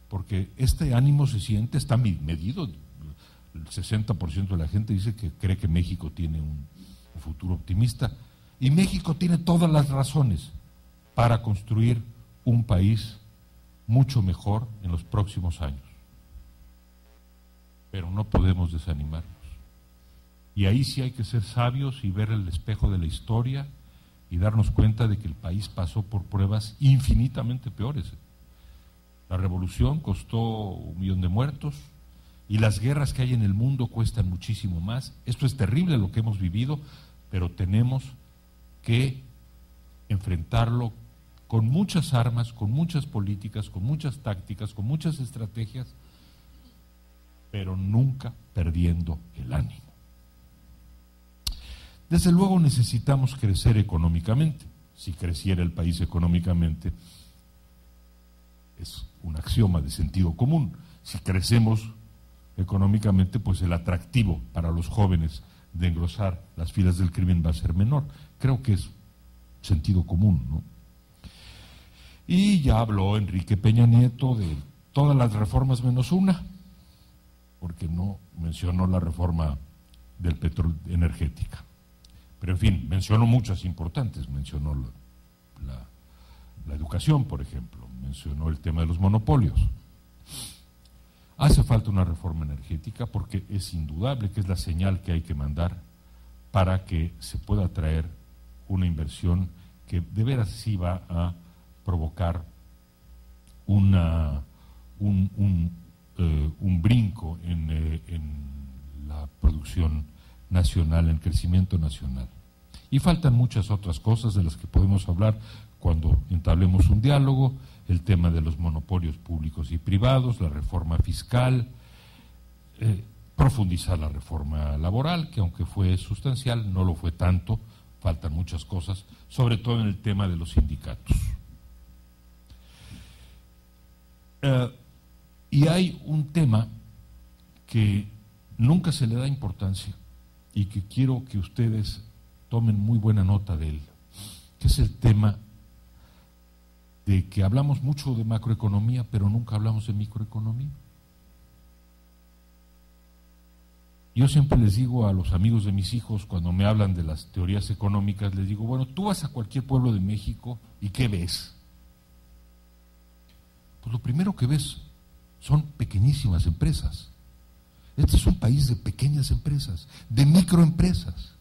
Porque este ánimo se siente, está medido. El 60% de la gente dice que cree que México tiene un futuro optimista, y México tiene todas las razones para construir un país mucho mejor en los próximos años. Pero no podemos desanimarnos. Y ahí sí hay que ser sabios y ver el espejo de la historia y darnos cuenta de que el país pasó por pruebas infinitamente peores. La revolución costó 1 millón de muertos y las guerras que hay en el mundo cuestan muchísimo más. Esto es terrible lo que hemos vivido, pero tenemos que enfrentarlo con muchas armas, con muchas políticas, con muchas tácticas, con muchas estrategias, pero nunca perdiendo el ánimo. Desde luego necesitamos crecer económicamente. Si creciera el país económicamente, es un axioma de sentido común. Si crecemos económicamente, pues el atractivo para los jóvenes de engrosar las filas del crimen va a ser menor. Creo que es sentido común, ¿no? Y ya habló Enrique Peña Nieto de todas las reformas menos una, porque no mencionó la reforma del petróleo energética. Pero en fin, mencionó muchas importantes, mencionó la educación, por ejemplo, mencionó el tema de los monopolios. Hace falta una reforma energética porque es indudable que es la señal que hay que mandar para que se pueda traer una inversión que de veras sí va a provocar un brinco en la producción nacional, en el crecimiento nacional. Y faltan muchas otras cosas de las que podemos hablar cuando entablemos un diálogo: el tema de los monopolios públicos y privados, la reforma fiscal, profundizar la reforma laboral, que aunque fue sustancial, no lo fue tanto, faltan muchas cosas, sobre todo en el tema de los sindicatos. Y hay un tema que nunca se le da importancia y que quiero que ustedes tomen muy buena nota de él, que es el tema de que hablamos mucho de macroeconomía, pero nunca hablamos de microeconomía. Yo siempre les digo a los amigos de mis hijos, cuando me hablan de las teorías económicas, les digo, bueno, tú vas a cualquier pueblo de México y ¿qué ves? Pues lo primero que ves son pequeñísimas empresas. Este es un país de pequeñas empresas, de microempresas.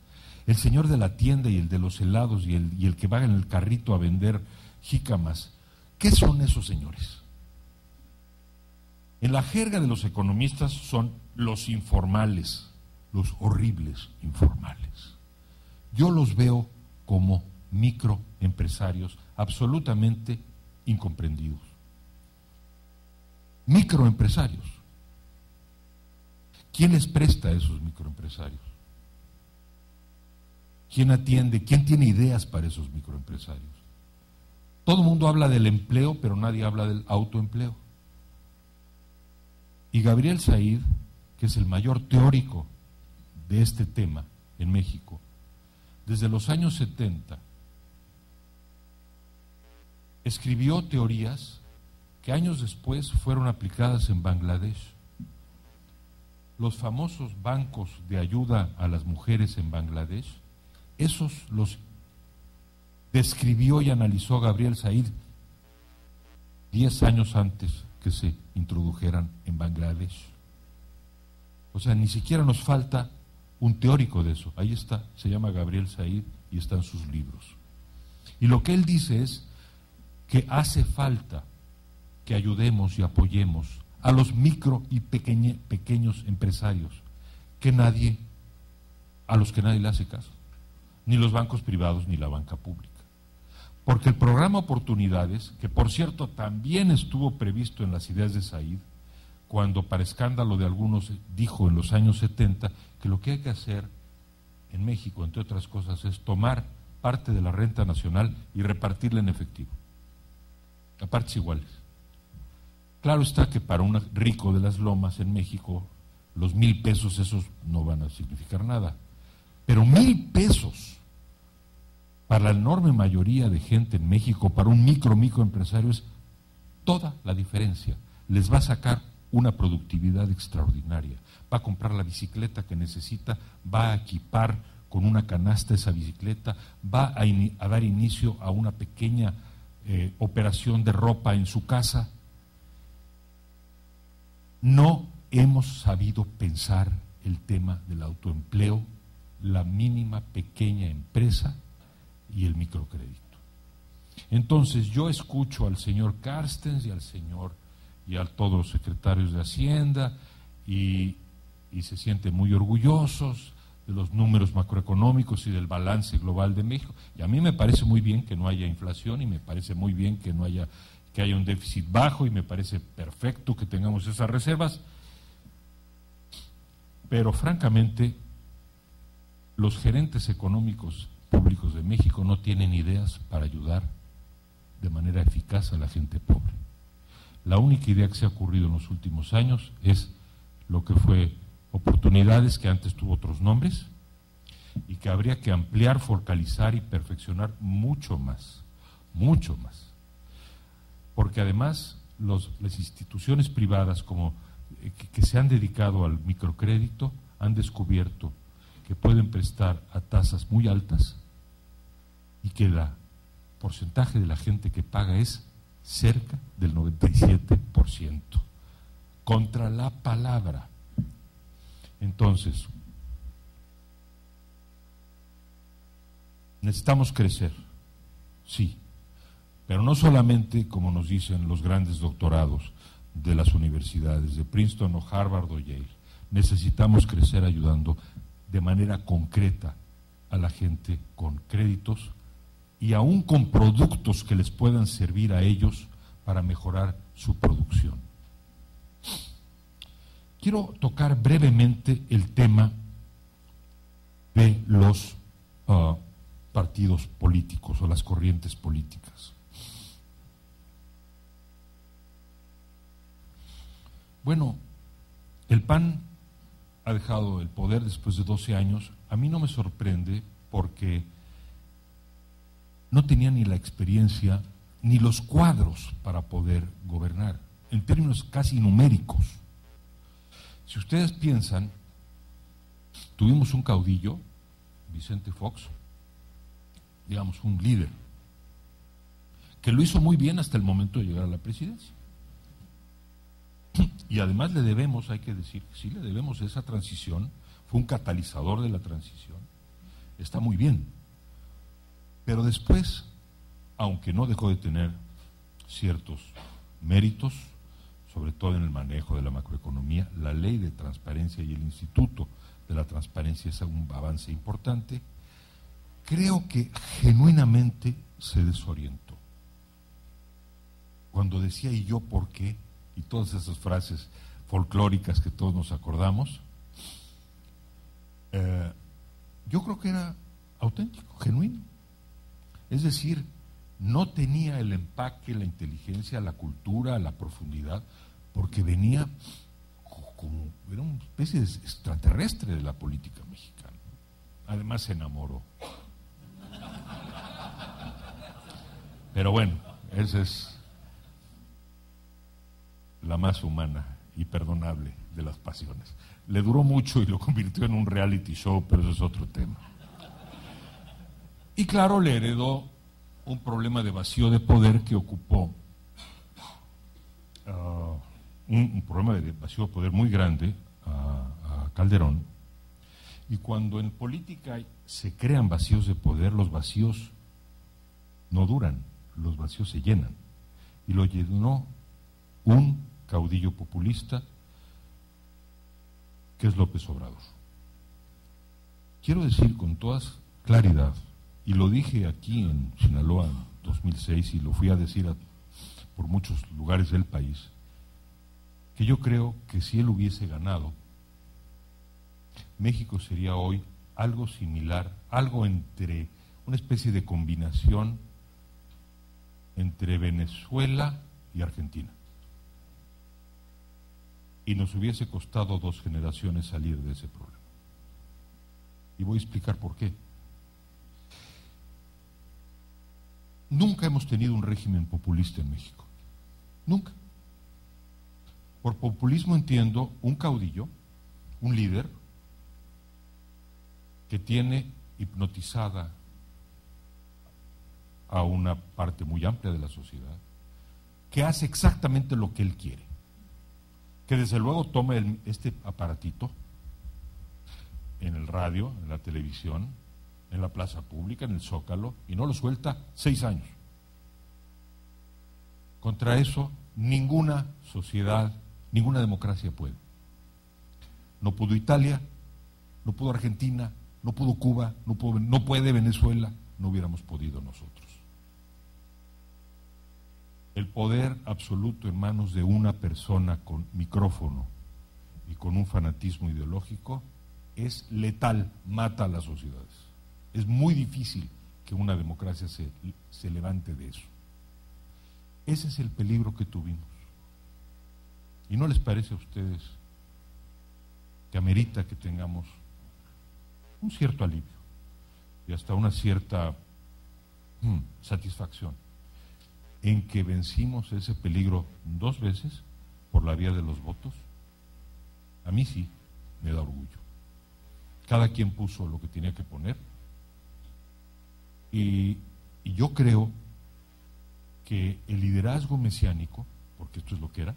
El señor de la tienda y el de los helados y el que va en el carrito a vender jícamas, ¿qué son esos señores? En la jerga de los economistas son los informales, los horribles informales. Yo los veo como microempresarios absolutamente incomprendidos. Microempresarios. ¿Quién les presta a esos microempresarios? ¿Quién atiende? ¿Quién tiene ideas para esos microempresarios? Todo el mundo habla del empleo, pero nadie habla del autoempleo. Y Gabriel Said, que es el mayor teórico de este tema en México, desde los años 70, escribió teorías que años después fueron aplicadas en Bangladesh. Los famosos bancos de ayuda a las mujeres en Bangladesh, esos los describió y analizó Gabriel Said 10 años antes que se introdujeran en Bangladesh. O sea, ni siquiera nos falta un teórico de eso. Ahí está, se llama Gabriel Said y están sus libros. Y lo que él dice es que hace falta que ayudemos y apoyemos a los micro y pequeños empresarios a los que nadie le hace caso, ni los bancos privados ni la banca pública. Porque el programa Oportunidades, que por cierto también estuvo previsto en las ideas de Said, cuando para escándalo de algunos dijo en los años 70 que lo que hay que hacer en México, entre otras cosas, es tomar parte de la renta nacional y repartirla en efectivo, a partes iguales. Claro está que para un rico de las lomas en México, los 1,000 pesos esos no van a significar nada, pero 1,000 pesos para la enorme mayoría de gente en México, para un microempresario, es toda la diferencia. Les va a sacar una productividad extraordinaria, va a comprar la bicicleta que necesita, va a equipar con una canasta esa bicicleta, va a dar inicio a una pequeña operación de ropa en su casa. No hemos sabido pensar el tema del autoempleo, la mínima pequeña empresa y el microcrédito. Entonces yo escucho al señor Carstens y a todos los secretarios de Hacienda y se sienten muy orgullosos de los números macroeconómicos y del balance global de México. Y a mí me parece muy bien que no haya inflación, y me parece muy bien que haya un déficit bajo, y me parece perfecto que tengamos esas reservas. Pero francamente, los gerentes económicos públicos de México no tienen ideas para ayudar de manera eficaz a la gente pobre. La única idea que se ha ocurrido en los últimos años es lo que fue oportunidades, que antes tuvo otros nombres, y que habría que ampliar, focalizar y perfeccionar mucho más, porque además las instituciones privadas que se han dedicado al microcrédito han descubierto que pueden prestar a tasas muy altas y que el porcentaje de la gente que paga es cerca del 97%, contra la palabra. Entonces, necesitamos crecer, sí, pero no solamente como nos dicen los grandes doctorados de las universidades de Princeton o Harvard o Yale. Necesitamos crecer ayudando de manera concreta a la gente con créditos y aún con productos que les puedan servir a ellos para mejorar su producción. Quiero tocar brevemente el tema de los partidos políticos o las corrientes políticas. Bueno, el PAN ha dejado el poder después de 12 años. A mí no me sorprende porque no tenía ni la experiencia ni los cuadros para poder gobernar, en términos casi numéricos. Si ustedes piensan, tuvimos un caudillo, Vicente Fox, digamos un líder, que lo hizo muy bien hasta el momento de llegar a la presidencia. Y además le debemos, hay que decir, sí le debemos esa transición, fue un catalizador de la transición, está muy bien. Pero después, aunque no dejó de tener ciertos méritos, sobre todo en el manejo de la macroeconomía, la ley de transparencia y el instituto de la transparencia es un avance importante, creo que genuinamente se desorientó. Cuando decía "¿y yo por qué?", y todas esas frases folclóricas que todos nos acordamos, yo creo que era auténtico, genuino. Es decir, no tenía el empaque, la inteligencia, la cultura, la profundidad, porque venía como, era una especie de extraterrestre de la política mexicana. Además se enamoró. Pero bueno, esa es la más humana y perdonable de las pasiones. Le duró mucho y lo convirtió en un reality show, pero eso es otro tema. Y claro, le heredó un problema de vacío de poder que ocupó, un problema de vacío de poder muy grande a Calderón. Y cuando en política se crean vacíos de poder, los vacíos no duran, los vacíos se llenan. Y lo llenó un caudillo populista que es López Obrador. Quiero decir con toda claridad, y lo dije aquí en Sinaloa en 2006 y lo fui a decir por muchos lugares del país, que yo creo que si él hubiese ganado, México sería hoy algo similar, algo entre una especie de combinación entre Venezuela y Argentina. Y nos hubiese costado 2 generaciones salir de ese problema. Y voy a explicar por qué. Nunca hemos tenido un régimen populista en México. Nunca. Por populismo entiendo un caudillo, un líder, que tiene hipnotizada a una parte muy amplia de la sociedad, que hace exactamente lo que él quiere, que desde luego toma este aparatito en el radio, en la televisión, en la plaza pública, en el Zócalo, y no lo suelta 6 años. Contra eso, ninguna sociedad, ninguna democracia puede. No pudo Italia, no pudo Argentina, no pudo Cuba, no puede Venezuela, no hubiéramos podido nosotros. El poder absoluto en manos de una persona con micrófono y con un fanatismo ideológico es letal, mata a las sociedades. Es muy difícil que una democracia se levante de eso. Ese es el peligro que tuvimos. ¿Y no les parece a ustedes que amerita que tengamos un cierto alivio y hasta una cierta satisfacción en que vencimos ese peligro 2 veces por la vía de los votos? A mí sí me da orgullo. Cada quien puso lo que tenía que poner y yo creo que el liderazgo mesiánico, porque esto es lo que era,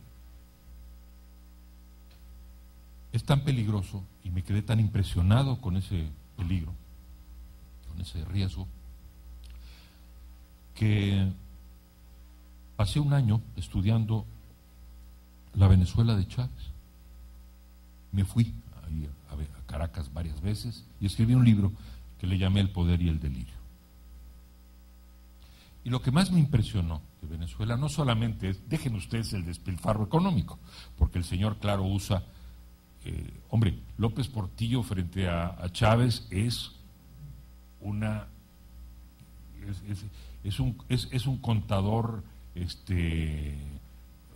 es tan peligroso y me quedé tan impresionado con ese peligro, con ese riesgo, que pasé un año estudiando la Venezuela de Chávez. Me fui a Caracas varias veces y escribí un libro que le llamé El poder y el delirio. Y lo que más me impresionó de Venezuela no solamente es, dejen ustedes el despilfarro económico, porque el señor, claro, usa, hombre, López Portillo frente a Chávez es un contador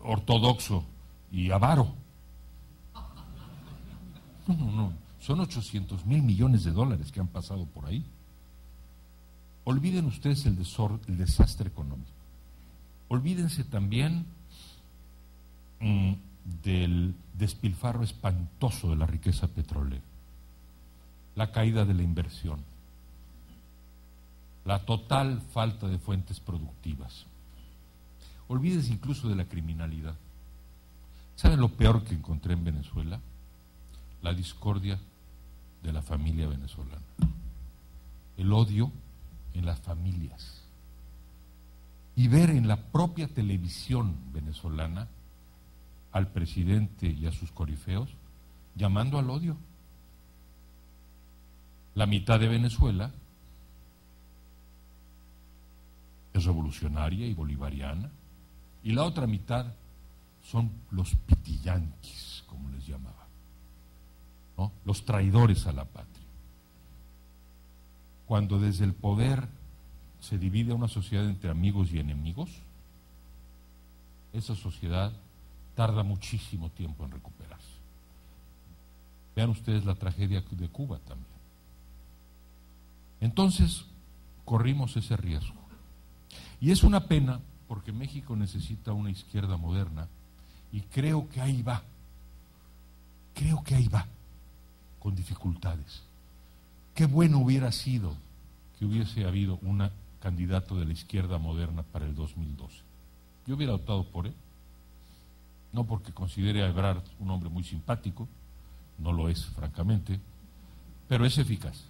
ortodoxo y avaro. No, son 800,000 millones de dólares que han pasado por ahí. Olviden ustedes el desastre económico. Olvídense también del despilfarro espantoso de la riqueza petrolera, la caída de la inversión, la total falta de fuentes productivas. Olvídense incluso de la criminalidad. ¿Saben lo peor que encontré en Venezuela? La discordia de la familia venezolana, el odio en las familias, y ver en la propia televisión venezolana al presidente y a sus corifeos llamando al odio. La mitad de Venezuela es revolucionaria y bolivariana, y la otra mitad son los pitiyanquis, como les llamaba, ¿no? Los traidores a la patria. Cuando desde el poder se divide una sociedad entre amigos y enemigos, esa sociedad tarda muchísimo tiempo en recuperarse. Vean ustedes la tragedia de Cuba también. Entonces, corrimos ese riesgo. Y es una pena porque México necesita una izquierda moderna y creo que ahí va, con dificultades. Qué bueno hubiera sido que hubiese habido un candidato de la izquierda moderna para el 2012. Yo hubiera optado por él, no porque considere a Ebrard un hombre muy simpático, no lo es francamente, pero es eficaz.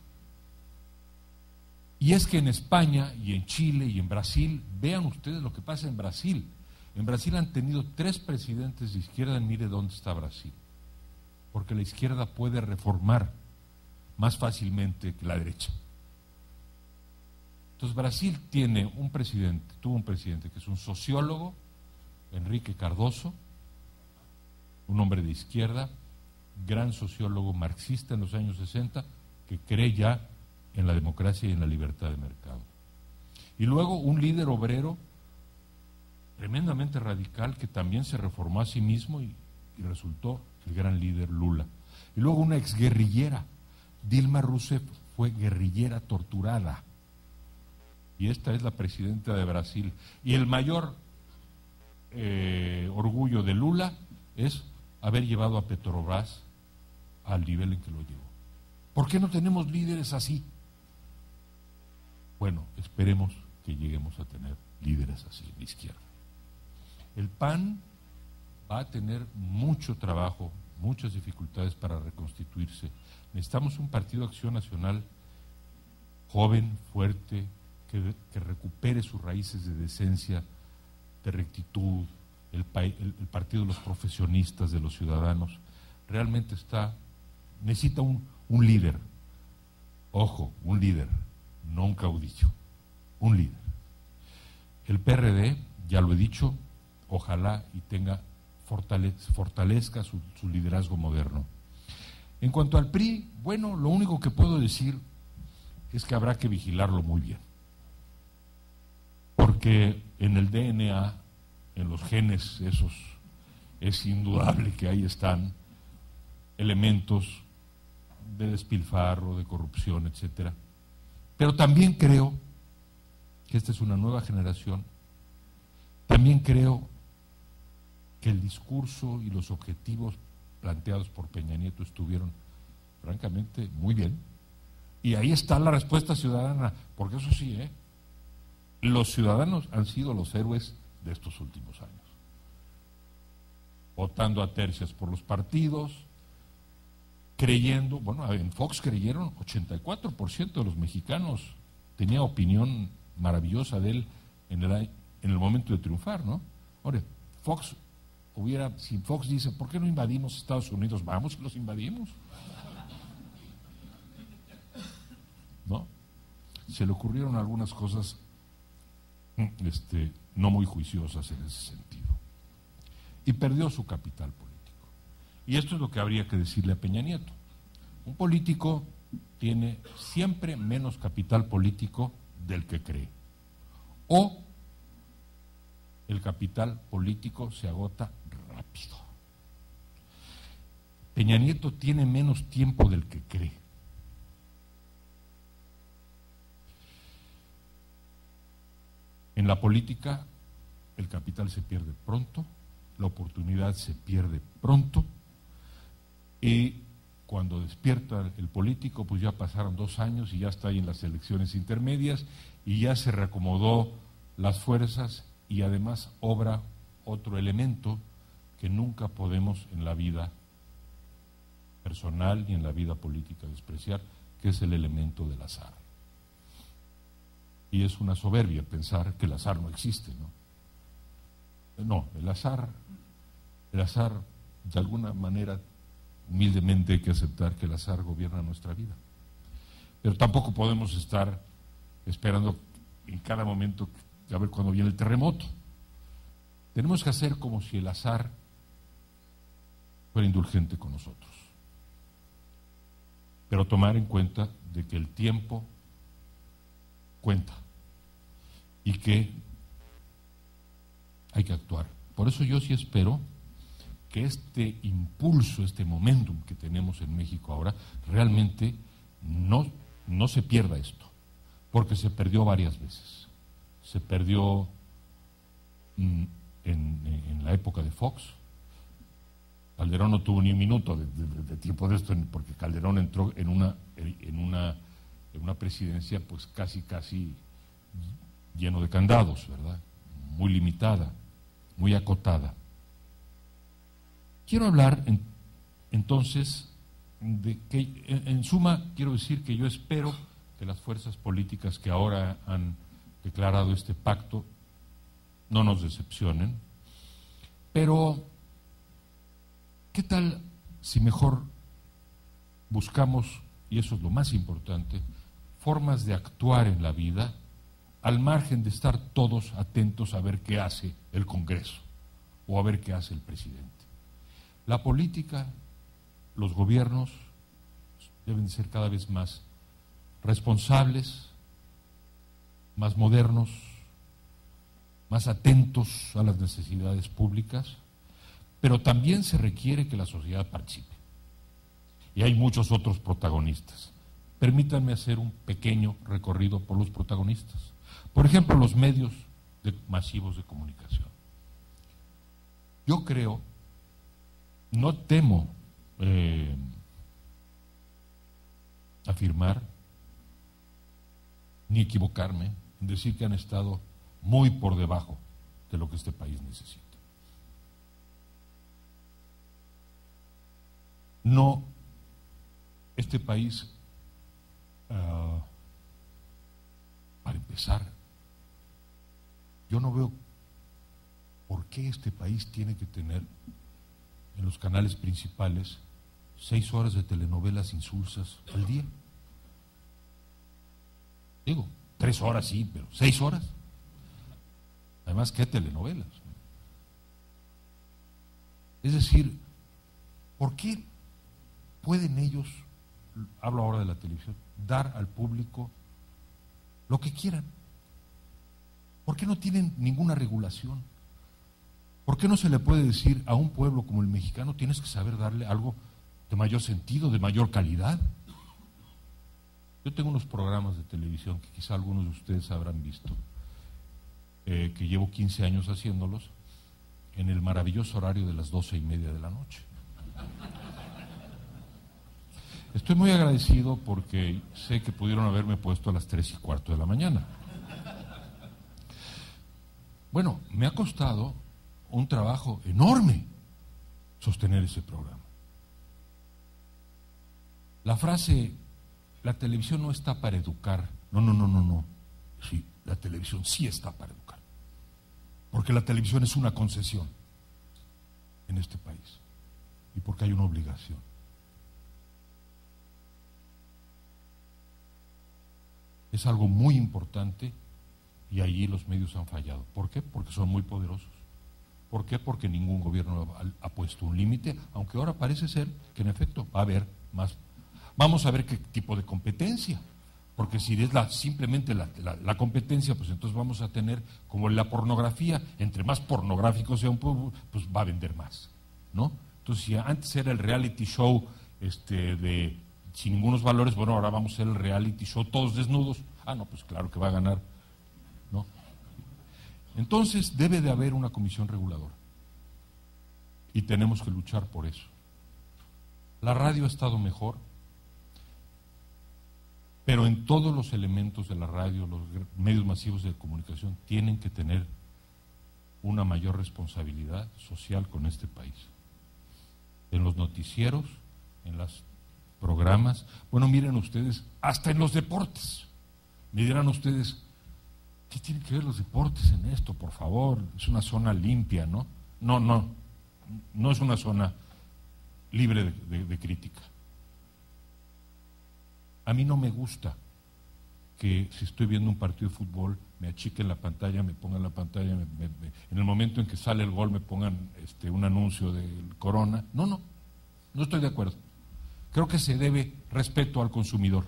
Y es que en España y en Chile y en Brasil, vean ustedes lo que pasa en Brasil. En Brasil han tenido 3 presidentes de izquierda, y mire dónde está Brasil. Porque la izquierda puede reformar más fácilmente que la derecha. Entonces Brasil tuvo un presidente que es un sociólogo, Enrique Cardoso, un hombre de izquierda, gran sociólogo marxista en los años 60, que cree ya en la democracia y en la libertad de mercado. Y luego un líder obrero tremendamente radical que también se reformó a sí mismo y resultó el gran líder Lula. Y luego una exguerrillera, Dilma Rousseff, fue guerrillera torturada. Y esta es la presidenta de Brasil. Y el mayor orgullo de Lula es haber llevado a Petrobras al nivel en que lo llevó. ¿Por qué no tenemos líderes así? Bueno, esperemos que lleguemos a tener líderes así en la izquierda. El PAN va a tener mucho trabajo, muchas dificultades para reconstituirse. Necesitamos un partido de Acción Nacional joven, fuerte, que recupere sus raíces de decencia, de rectitud, el partido de los profesionistas, de los ciudadanos. Realmente necesita un líder. Ojo, un líder, no un caudillo, un líder. El PRD, ya lo he dicho, ojalá y fortalezca su liderazgo moderno. En cuanto al PRI, bueno, lo único que puedo decir es que habrá que vigilarlo muy bien. Porque en el DNA, en los genes esos, es indudable que ahí están elementos de despilfarro, de corrupción, etcétera. Pero también creo que esta es una nueva generación. También creo que el discurso y los objetivos planteados por Peña Nieto estuvieron, francamente, muy bien. Y ahí está la respuesta ciudadana, porque eso sí, los ciudadanos han sido los héroes de estos últimos años. Votando a tercias por los partidos, creyendo, bueno, en Fox creyeron 84% de los mexicanos, tenía opinión maravillosa de él en el momento de triunfar, ¿no? Ahora, si Fox dice, ¿por qué no invadimos Estados Unidos? Vamos y los invadimos. ¿No? Se le ocurrieron algunas cosas no muy juiciosas en ese sentido. Y perdió su capital político. Y esto es lo que habría que decirle a Peña Nieto. Un político tiene siempre menos capital político del que cree. O el capital político se agota rápido. Peña Nieto tiene menos tiempo del que cree. En la política, el capital se pierde pronto, la oportunidad se pierde pronto, y cuando despierta el político, pues ya pasaron 2 años y ya está ahí en las elecciones intermedias y ya se reacomodó las fuerzas y además obra otro elemento que nunca podemos en la vida personal ni en la vida política despreciar, que es el elemento del azar. Y es una soberbia pensar que el azar no existe, ¿no? No, el azar, de alguna manera, humildemente hay que aceptar que el azar gobierna nuestra vida. Pero tampoco podemos estar esperando en cada momento a ver cuándo viene el terremoto. Tenemos que hacer como si el azar fuera indulgente con nosotros. Pero tomar en cuenta de que el tiempo cuenta y que hay que actuar. Por eso yo sí espero que este impulso, este momentum que tenemos en México ahora, realmente no se pierda esto, porque se perdió varias veces. Se perdió en la época de Fox. Calderón no tuvo ni un minuto de tiempo de esto, porque Calderón entró en una presidencia pues casi lleno de candados, ¿verdad? Muy limitada, muy acotada. Quiero hablar entonces de que, en suma, quiero decir que yo espero que las fuerzas políticas que ahora han declarado este pacto no nos decepcionen, pero ¿qué tal si mejor buscamos, y eso es lo más importante, formas de actuar en la vida al margen de estar todos atentos a ver qué hace el Congreso o a ver qué hace el presidente? La política, los gobiernos deben ser cada vez más responsables, más modernos, más atentos a las necesidades públicas, pero también se requiere que la sociedad participe. Y hay muchos otros protagonistas. Permítanme hacer un pequeño recorrido por los protagonistas. Por ejemplo, los medios masivos de comunicación. Yo creo, no temo afirmar, ni equivocarme, en decir que han estado muy por debajo de lo que este país necesita. No, este país, para empezar, yo no veo por qué este país tiene que tener en los canales principales 6 horas de telenovelas insulsas al día. Digo, 3 horas sí, pero 6 horas. Además, ¿qué telenovelas? Es decir, ¿por qué pueden ellos, hablo ahora de la televisión, dar al público lo que quieran? ¿Por qué no tienen ninguna regulación? ¿Por qué no se le puede decir a un pueblo como el mexicano, tienes que saber darle algo de mayor sentido, de mayor calidad? Yo tengo unos programas de televisión que quizá algunos de ustedes habrán visto, que llevo 15 años haciéndolos, en el maravilloso horario de las 12:30 de la noche. Estoy muy agradecido porque sé que pudieron haberme puesto a las 3:15 de la mañana. Bueno, me ha costado un trabajo enorme sostener ese programa. La frase, la televisión no está para educar, no. Sí, la televisión sí está para educar. Porque la televisión es una concesión en este país y porque hay una obligación. Es algo muy importante y allí los medios han fallado. ¿Por qué? Porque son muy poderosos. ¿Por qué? Porque ningún gobierno ha puesto un límite, aunque ahora parece ser que en efecto va a haber más. Vamos a ver qué tipo de competencia, porque si es simplemente la competencia, pues entonces vamos a tener como la pornografía, entre más pornográfico sea un pueblo, pues va a vender más, ¿no? Entonces, si antes era el reality show sin ningunos valores, bueno, ahora vamos a hacer el reality show todos desnudos. Ah, no, pues claro que va a ganar, ¿no? Entonces debe de haber una comisión reguladora y tenemos que luchar por eso. La radio ha estado mejor, pero en todos los elementos de la radio, los medios masivos de comunicación tienen que tener una mayor responsabilidad social con este país. En los noticieros, en los programas, bueno, miren ustedes, hasta en los deportes. Me dirán ustedes, ¿qué tienen que ver los deportes en esto? Por favor, es una zona limpia, ¿no? No es una zona libre de crítica. A mí no me gusta que si estoy viendo un partido de fútbol me achiquen la pantalla, me pongan la pantalla, en el momento en que sale el gol me pongan un anuncio del Corona. No estoy de acuerdo. Creo que se debe respeto al consumidor.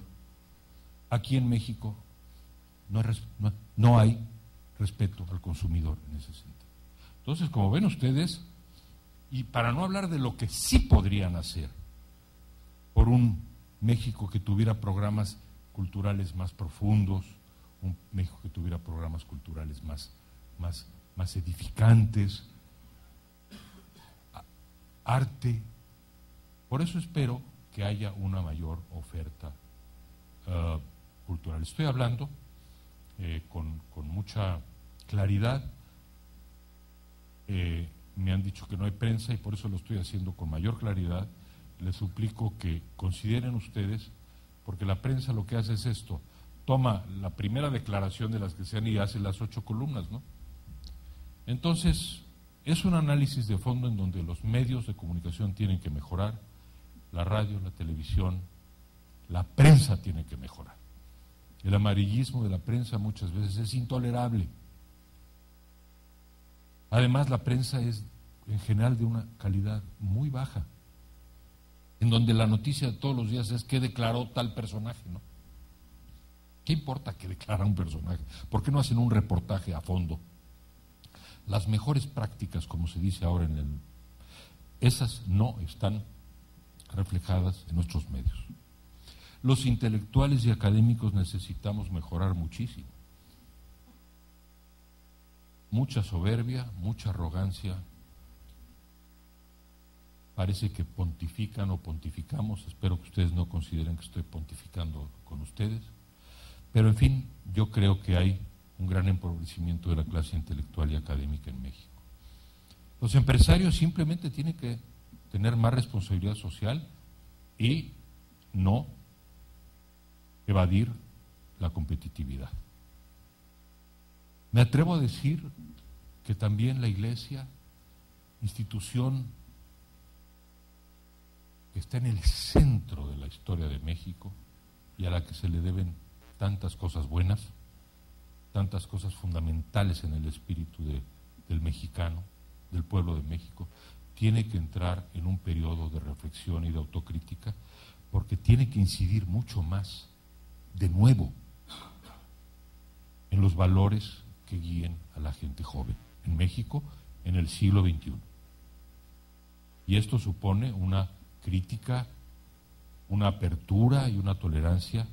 Aquí en México no hay respeto al consumidor en ese sentido. Entonces, como ven ustedes, y para no hablar de lo que sí podrían hacer por un México que tuviera programas culturales más profundos, un México que tuviera programas culturales más edificantes, arte. Por eso espero que haya una mayor oferta cultural. Estoy hablando con mucha claridad. Me han dicho que no hay prensa y por eso lo estoy haciendo con mayor claridad. Les suplico que consideren ustedes, porque la prensa lo que hace es esto, toma la primera declaración de las que sean y hace las 8 columnas, ¿no? Entonces, es un análisis de fondo en donde los medios de comunicación tienen que mejorar, la radio, la televisión, la prensa tiene que mejorar. El amarillismo de la prensa muchas veces es intolerable. Además, la prensa es en general de una calidad muy baja, en donde la noticia de todos los días es qué declaró tal personaje, ¿no? ¿Qué importa qué declara un personaje? ¿Por qué no hacen un reportaje a fondo? Las mejores prácticas, como se dice ahora esas no están reflejadas en nuestros medios. Los intelectuales y académicos necesitamos mejorar muchísimo. Mucha soberbia, mucha arrogancia. Parece que pontifican o pontificamos. Espero que ustedes no consideren que estoy pontificando con ustedes. Pero en fin, yo creo que hay un gran empobrecimiento de la clase intelectual y académica en México. Los empresarios simplemente tienen que tener más responsabilidad social y no evadir la competitividad. Me atrevo a decir que también la Iglesia, institución que está en el centro de la historia de México y a la que se le deben tantas cosas buenas, tantas cosas fundamentales en el espíritu del mexicano, del pueblo de México, tiene que entrar en un periodo de reflexión y de autocrítica, porque tiene que incidir mucho más, de nuevo, en los valores que guíen a la gente joven en México en el siglo XXI. Y esto supone una crítica, una apertura y una tolerancia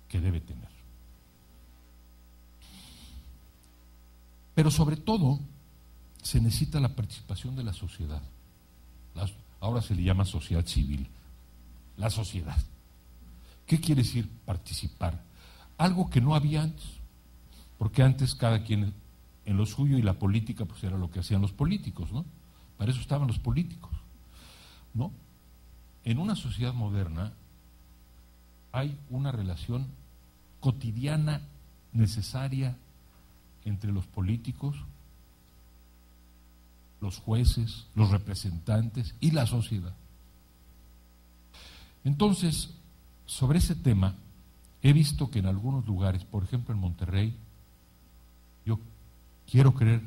que debe tener. Pero sobre todo se necesita la participación de la sociedad. Ahora se le llama sociedad civil. La sociedad. ¿Qué quiere decir participar? Algo que no había antes, porque antes cada quien en lo suyo y la política pues era lo que hacían los políticos, ¿no? Para eso estaban los políticos, ¿no? En una sociedad moderna hay una relación cotidiana necesaria entre los políticos, los jueces, los representantes y la sociedad. Entonces, sobre ese tema, he visto que en algunos lugares, por ejemplo en Monterrey, yo quiero creer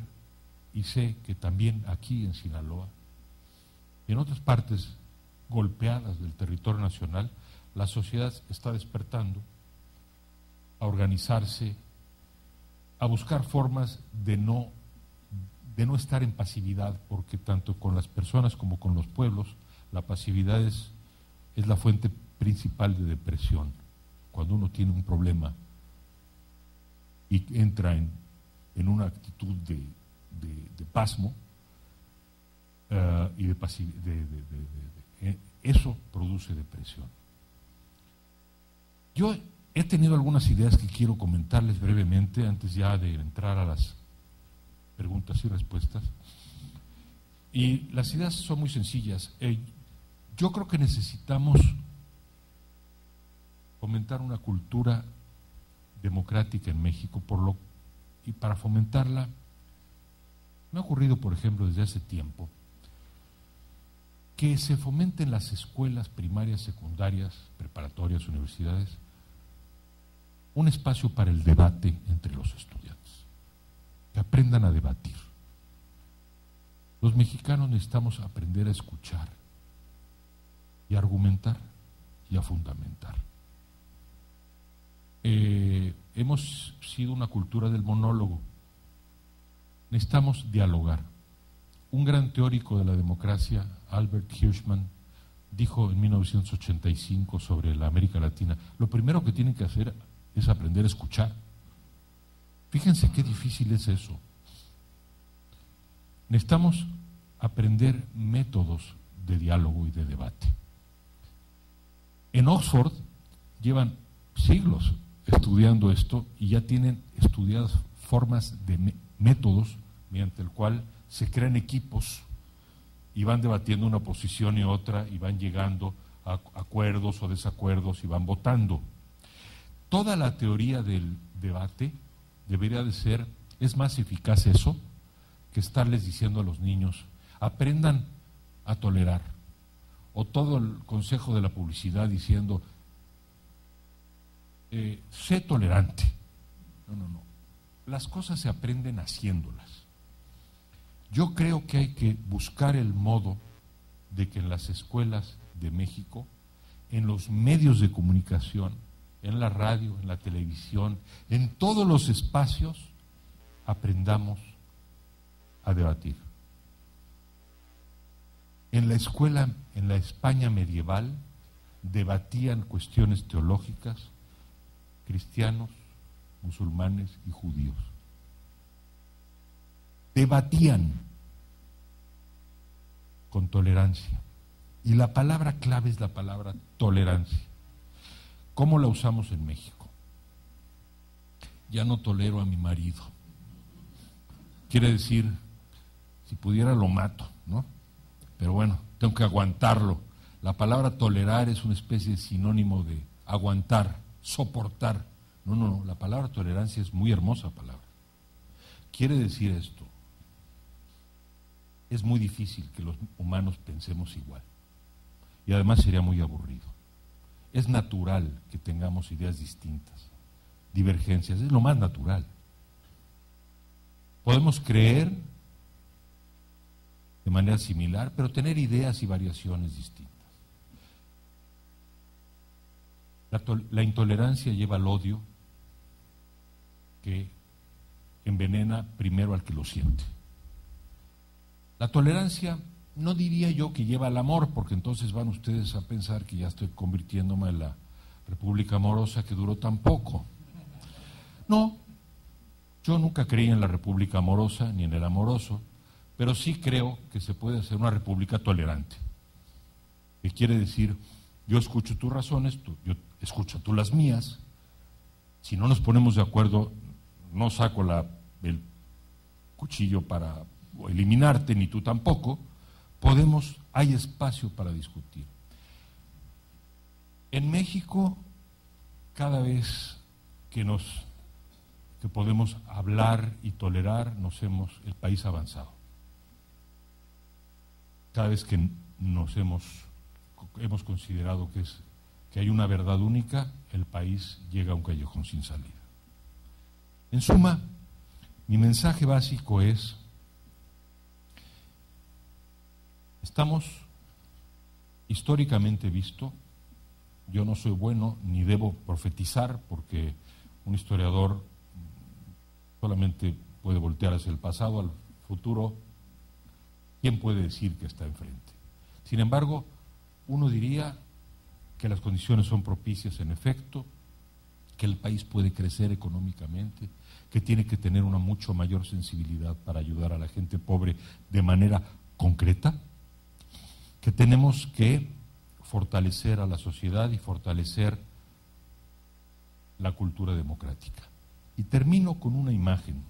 y sé que también aquí en Sinaloa, y en otras partes golpeadas del territorio nacional, la sociedad está despertando a organizarse, a buscar formas de no estar en pasividad, porque tanto con las personas como con los pueblos, la pasividad es la fuente principal de depresión. Cuando uno tiene un problema y entra en una actitud de pasmo y de pasividad, eso produce depresión. Yo he tenido algunas ideas que quiero comentarles brevemente antes ya de entrar a las preguntas y respuestas. Y las ideas son muy sencillas. Yo creo que necesitamos fomentar una cultura democrática en México, y para fomentarla, me ha ocurrido, por ejemplo, desde hace tiempo, que se fomente en las escuelas primarias, secundarias, preparatorias, universidades, un espacio para el debate entre los estudiantes, que aprendan a debatir. Los mexicanos necesitamos aprender a escuchar y a argumentar y a fundamentar. Hemos sido una cultura del monólogo. Necesitamos dialogar. Un gran teórico de la democracia, Albert Hirschman, dijo en 1985 sobre la América Latina, lo primero que tienen que hacer es aprender a escuchar. Fíjense qué difícil es eso. Necesitamos aprender métodos de diálogo y de debate. En Oxford llevan siglos estudiando esto y ya tienen estudiadas formas de métodos mediante el cual se crean equipos y van debatiendo una posición y otra y van llegando a acuerdos o desacuerdos y van votando. Toda la teoría del debate debería de ser, es más eficaz eso que estarles diciendo a los niños, aprendan a tolerar, o todo el consejo de la publicidad diciendo, sé tolerante. No. Las cosas se aprenden haciéndolas. Yo creo que hay que buscar el modo de que en las escuelas de México, en los medios de comunicación, en la radio, en la televisión, en todos los espacios, aprendamos a debatir. En la escuela, en la España medieval, debatían cuestiones teológicas cristianos, musulmanes y judíos. Debatían con tolerancia. Y la palabra clave es la palabra tolerancia. ¿Cómo la usamos en México? ya no tolero a mi marido. Quiere decir, si pudiera lo mato, ¿no? Pero bueno, tengo que aguantarlo. La palabra tolerar es una especie de sinónimo de aguantar, soportar. No, la palabra tolerancia es muy hermosa palabra. Quiere decir esto: es muy difícil que los humanos pensemos igual. Y además sería muy aburrido. Es natural que tengamos ideas distintas, divergencias, es lo más natural. Podemos creer de manera similar, pero tener ideas y variaciones distintas. La intolerancia lleva al odio, que envenena primero al que lo siente. La tolerancia no diría yo que lleva al amor, porque entonces van ustedes a pensar que ya estoy convirtiéndome en la república amorosa que duró tan poco. No, yo nunca creí en la república amorosa ni en el amoroso, pero sí creo que se puede hacer una república tolerante. Que quiere decir, yo escucho tus razones, yo escucho tú las mías. Si no nos ponemos de acuerdo, no saco el cuchillo para eliminarte, ni tú tampoco. Hay espacio para discutir. En México, cada vez que podemos hablar y tolerar, el país ha avanzado. Cada vez que hemos considerado que hay una verdad única, el país llega a un callejón sin salida. En suma, mi mensaje básico es: estamos históricamente visto, yo no soy bueno ni debo profetizar, porque un historiador solamente puede voltear hacia el pasado, al futuro. ¿Quién puede decir que está enfrente? Sin embargo, uno diría que las condiciones son propicias en efecto, que el país puede crecer económicamente, que tiene que tener una mucho mayor sensibilidad para ayudar a la gente pobre de manera concreta, que tenemos que fortalecer a la sociedad y fortalecer la cultura democrática. Y termino con una imagen.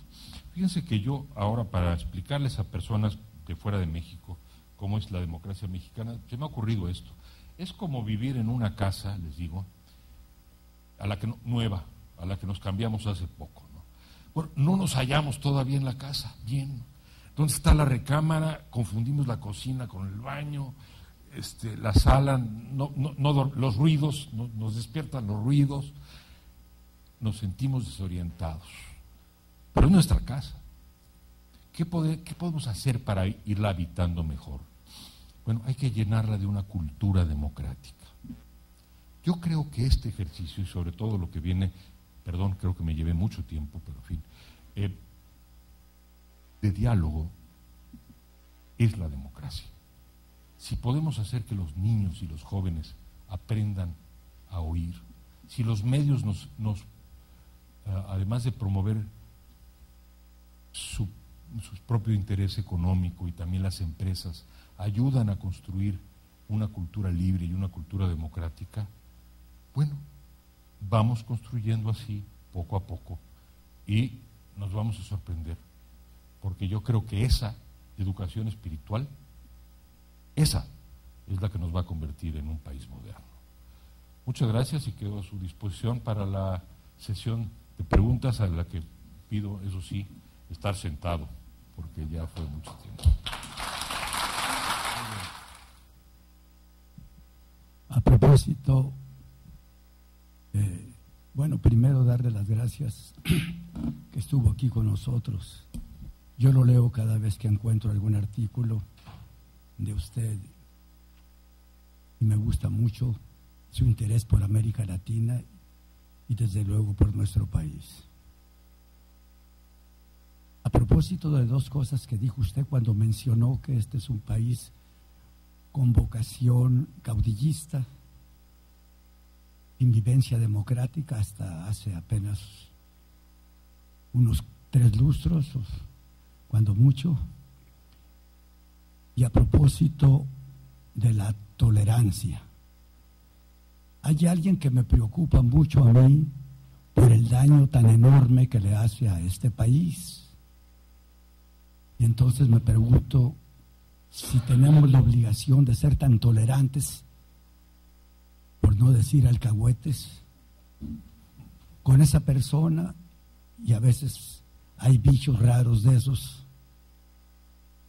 Fíjense que yo ahora, para explicarles a personas de fuera de México cómo es la democracia mexicana, se me ha ocurrido esto. Es como vivir en una casa, les digo, nueva, a la que nos cambiamos hace poco, ¿no? Bueno, no nos hallamos todavía en la casa, bien. ¿Dónde está la recámara? Confundimos la cocina con el baño, la sala, los ruidos, nos despiertan los ruidos, nos sentimos desorientados. Pero es nuestra casa. ¿Qué podemos hacer para irla habitando mejor? Bueno, hay que llenarla de una cultura democrática. Yo creo que este ejercicio, y sobre todo lo que viene, creo que me llevé mucho tiempo, pero en fin, de diálogo, es la democracia. Si podemos hacer que los niños y los jóvenes aprendan a oír, si los medios además de promover su propio interés económico, y también las empresas ayudan a construir una cultura libre y una cultura democrática, bueno, vamos construyendo así poco a poco y nos vamos a sorprender, porque yo creo que esa educación espiritual, esa es la que nos va a convertir en un país moderno. Muchas gracias y quedo a su disposición para la sesión de preguntas, a la que pido, eso sí, estar sentado, porque ya fue mucho tiempo. A propósito, bueno, primero darle las gracias que estuvo aquí con nosotros. Yo lo leo cada vez que encuentro algún artículo de usted y me gusta mucho su interés por América Latina y desde luego por nuestro país. A propósito de dos cosas que dijo usted cuando mencionó que este es un país con vocación caudillista, sin vivencia democrática hasta hace apenas unos 3 lustros, cuando mucho. Y a propósito de la tolerancia, hay alguien que me preocupa mucho a mí por el daño tan enorme que le hace a este país. Y entonces me pregunto si tenemos la obligación de ser tan tolerantes, por no decir alcahuetes, con esa persona, y a veces hay bichos raros de esos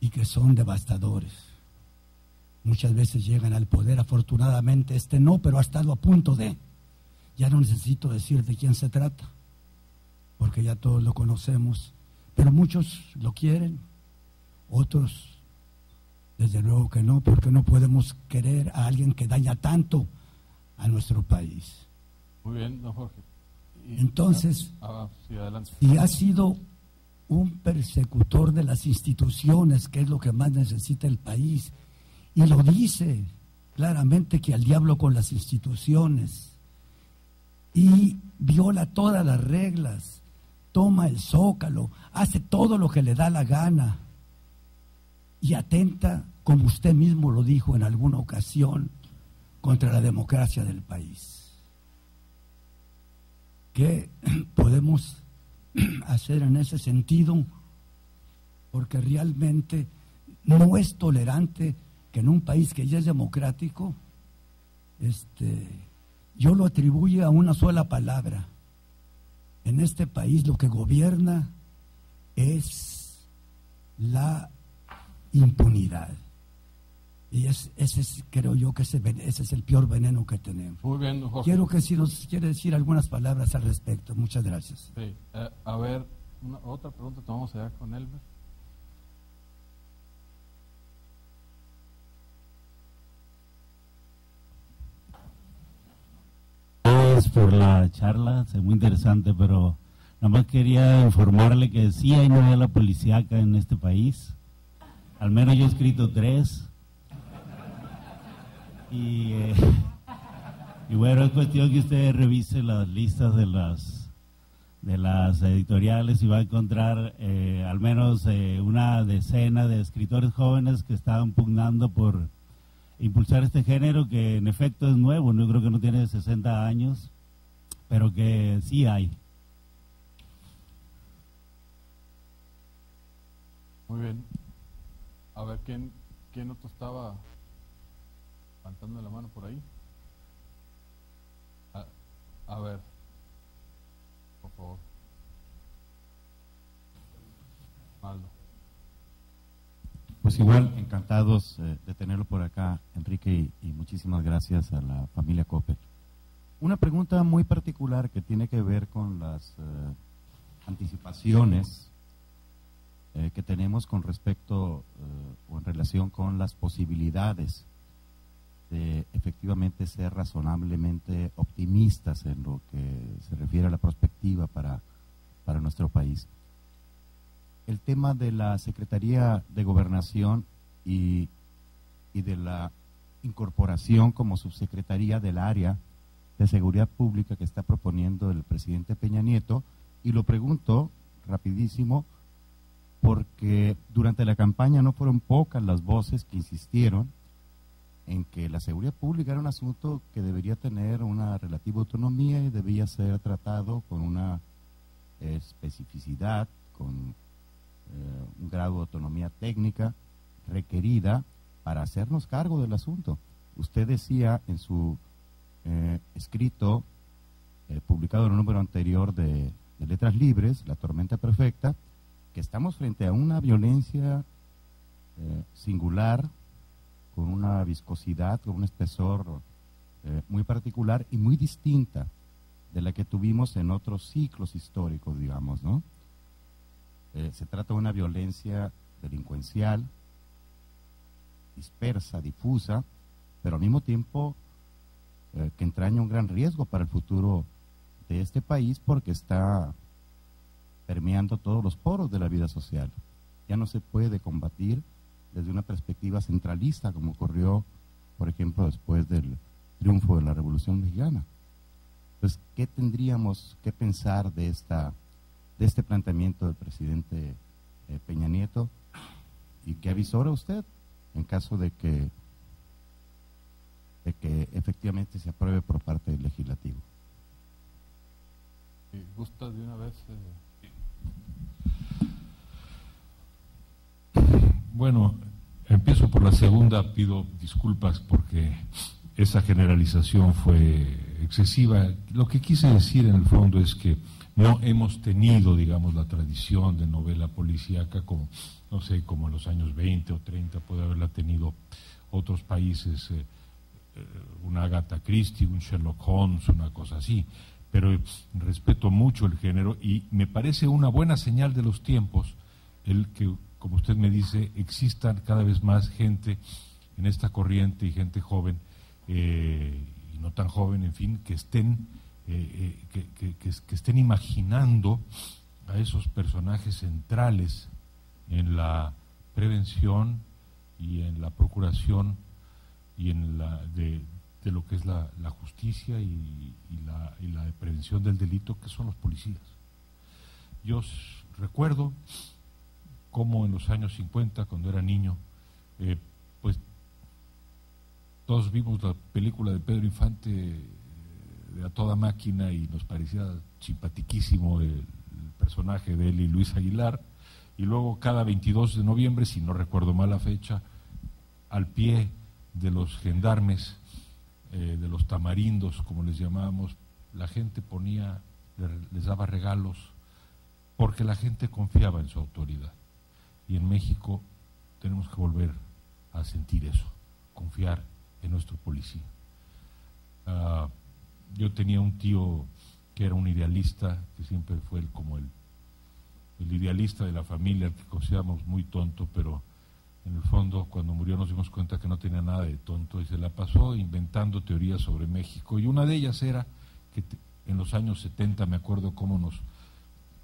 y que son devastadores. Muchas veces llegan al poder, afortunadamente este no, pero ha estado a punto de. Ya no necesito decir de quién se trata, porque ya todos lo conocemos, pero muchos lo quieren, otros desde luego que no, porque no podemos querer a alguien que daña tanto a nuestro país. Muy bien, don Jorge. Entonces, sí, adelante. Si ha sido un persecutor de las instituciones, que es lo que más necesita el país, y lo dice claramente que al diablo con las instituciones, y viola todas las reglas, toma el Zócalo, hace todo lo que le da la gana, y atenta, como usted mismo lo dijo en alguna ocasión, contra la democracia del país. ¿Qué podemos hacer en ese sentido? Porque realmente no es tolerante que en un país que ya es democrático, yo lo atribuyo a una sola palabra. En este país lo que gobierna es la impunidad. Y ese es, creo yo, que ese es el peor veneno que tenemos. Muy bien, don Jorge. Quiero que si nos quiere decir algunas palabras al respecto. Muchas gracias. Sí. A ver, otra pregunta tomamos allá con Elmer. Gracias por la charla, es muy interesante, pero nada más quería informarle que sí hay novela policíaca en este país. Al menos yo he escrito 3. Y bueno, es cuestión que usted revise las listas de las editoriales y va a encontrar al menos una decena de escritores jóvenes que estaban pugnando por impulsar este género, que en efecto es nuevo, no creo que no tiene 60 años, pero que sí hay. Muy bien. A ver, ¿quién otro estaba levantando la mano por ahí? A ver, por favor. Aldo. Pues igual, encantados de tenerlo por acá, Enrique, y muchísimas gracias a la familia Coppel. Una pregunta muy particular que tiene que ver con las anticipaciones que tenemos con respecto o en relación con las posibilidades de efectivamente ser razonablemente optimistas en lo que se refiere a la perspectiva para nuestro país. El tema de la Secretaría de Gobernación y de la incorporación como subsecretaría del área de seguridad pública que está proponiendo el presidente Peña Nieto, y lo pregunto rapidísimo porque durante la campaña no fueron pocas las voces que insistieron en que la seguridad pública era un asunto que debería tener una relativa autonomía y debía ser tratado con una especificidad, con un grado de autonomía técnica requerida para hacernos cargo del asunto. Usted decía en su escrito publicado en un número anterior de Letras Libres, La Tormenta Perfecta, que estamos frente a una violencia singular, con una viscosidad, con un espesor muy particular y muy distinta de la que tuvimos en otros ciclos históricos, digamos, ¿no? Se trata de una violencia delincuencial, dispersa, difusa, pero al mismo tiempo que entraña un gran riesgo para el futuro de este país porque está permeando todos los poros de la vida social. Ya no se puede combatir desde una perspectiva centralista como ocurrió, por ejemplo, después del triunfo de la Revolución Mexicana. Entonces, ¿qué tendríamos que pensar de este planteamiento del presidente Peña Nieto, y qué avisora usted en caso de que efectivamente se apruebe por parte del legislativo? Si gusta de una vez. Bueno, empiezo por la segunda, pido disculpas porque esa generalización fue excesiva. Lo que quise decir en el fondo es que no hemos tenido, digamos, la tradición de novela policíaca como, no sé, como en los años 20 o 30 puede haberla tenido otros países, una Agatha Christie, un Sherlock Holmes, una cosa así. Pero respeto mucho el género y me parece una buena señal de los tiempos el que, como usted me dice, existan cada vez más gente en esta corriente y gente joven y no tan joven, en fin, que estén que estén imaginando a esos personajes centrales en la prevención y en la procuración y en de lo que es la justicia y la prevención del delito, que son los policías. Yo recuerdo cómo en los años 50, cuando era niño, pues todos vimos la película de Pedro Infante de A Toda Máquina y nos parecía simpatiquísimo el personaje de él y Luis Aguilar, y luego cada 22 de noviembre, si no recuerdo mal la fecha, al pie de los gendarmes, de los tamarindos, como les llamábamos, la gente ponía, les daba regalos, porque la gente confiaba en su autoridad. Y en México tenemos que volver a sentir eso, confiar en nuestro policía. Yo tenía un tío que era un idealista, que siempre fue como el idealista de la familia, al que consideramos muy tonto, pero en el fondo cuando murió nos dimos cuenta que no tenía nada de tonto y se la pasó inventando teorías sobre México, y una de ellas era que en los años 70 me acuerdo cómo nos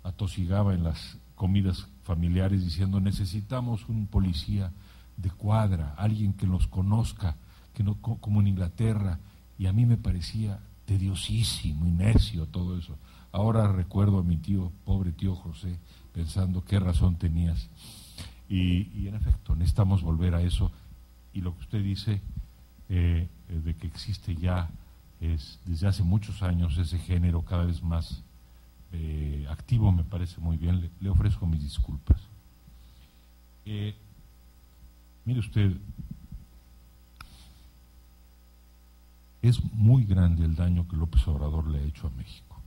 atosigaba en las comidas familiares diciendo: necesitamos un policía de cuadra, alguien que nos conozca, que no como en Inglaterra, y a mí me parecía tediosísimo y necio todo eso. Ahora recuerdo a mi tío, pobre tío José, pensando qué razón tenías. Y en efecto, necesitamos volver a eso, y lo que usted dice de que existe ya desde hace muchos años ese género cada vez más activo, me parece muy bien. Le ofrezco mis disculpas. Mire usted, es muy grande el daño que López Obrador le ha hecho a México.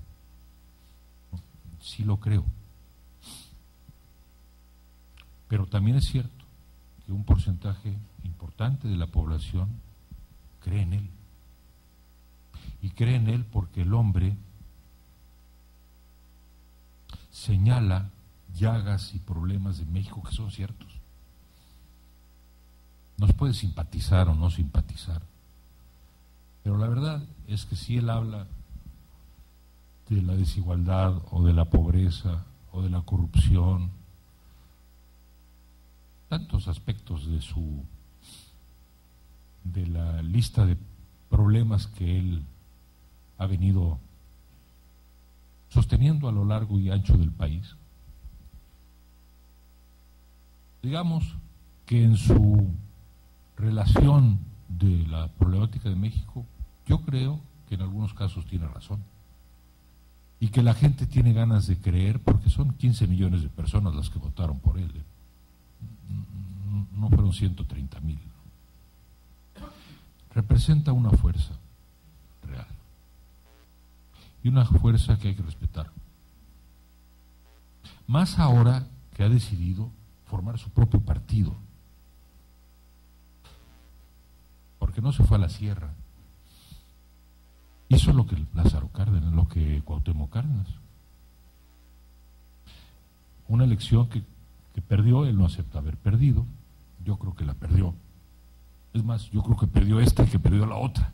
Sí lo creo. Pero también es cierto que un porcentaje importante de la población cree en él. Y cree en él porque el hombre señala llagas y problemas de México que son ciertos. Nos puede simpatizar o no simpatizar, pero la verdad es que si él habla de la desigualdad o de la pobreza o de la corrupción, tantos aspectos de la lista de problemas que él ha venido sosteniendo a lo largo y ancho del país. Digamos que en su relación de la problemática de México, yo creo que en algunos casos tiene razón, y que la gente tiene ganas de creer, porque son 15 millones de personas las que votaron por él, no fueron 130,000. Representa una fuerza real y una fuerza que hay que respetar, más ahora que ha decidido formar su propio partido, porque no se fue a la sierra, hizo lo que Lázaro Cárdenas, lo que Cuauhtémoc Cárdenas, una elección que perdió. Él no acepta haber perdido, yo creo que la perdió, es más, yo creo que perdió esta y que perdió la otra.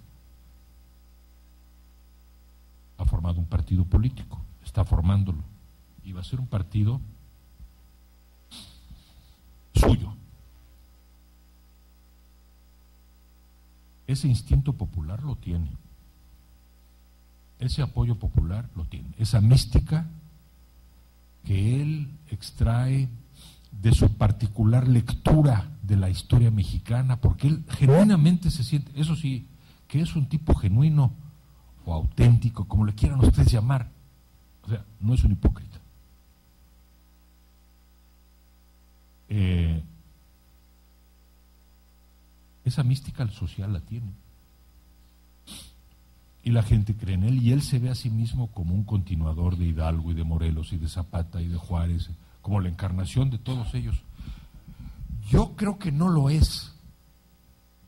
Ha formado un partido político, está formándolo, y va a ser un partido suyo. Ese instinto popular lo tiene, ese apoyo popular lo tiene, esa mística que él extrae de su particular lectura de la historia mexicana, porque él genuinamente se siente, eso sí, que es un tipo genuino o auténtico, como le quieran ustedes llamar, O sea, no es un hipócrita. Esa mística social la tiene. Y la gente cree en él, y él se ve a sí mismo como un continuador de Hidalgo y de Morelos y de Zapata y de Juárez, como la encarnación de todos ellos. Yo creo que no lo es.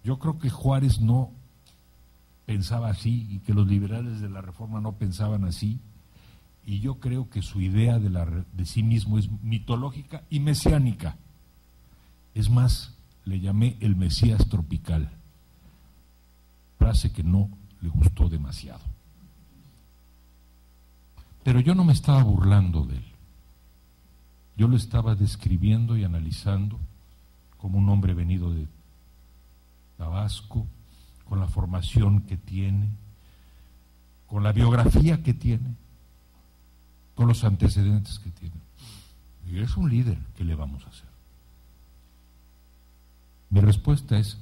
Yo creo que Juárez no pensaba así y que los liberales de la Reforma no pensaban así. Y yo creo que su idea de sí mismo es mitológica y mesiánica. Es más, le llamé el Mesías tropical, frase que no le gustó demasiado. Pero yo no me estaba burlando de él. Yo lo estaba describiendo y analizando como un hombre venido de Tabasco, con la formación que tiene, con la biografía que tiene, con los antecedentes que tiene. Y es un líder, ¿qué le vamos a hacer? Mi respuesta es,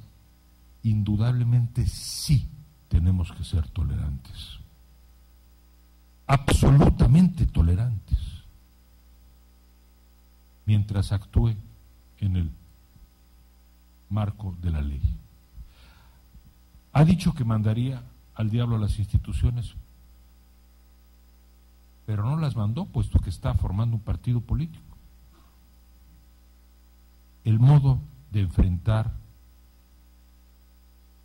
indudablemente sí tenemos que ser tolerantes, absolutamente tolerantes, mientras actúe en el marco de la ley. Ha dicho que mandaría al diablo a las instituciones, pero no las mandó, puesto que está formando un partido político. El modo de enfrentar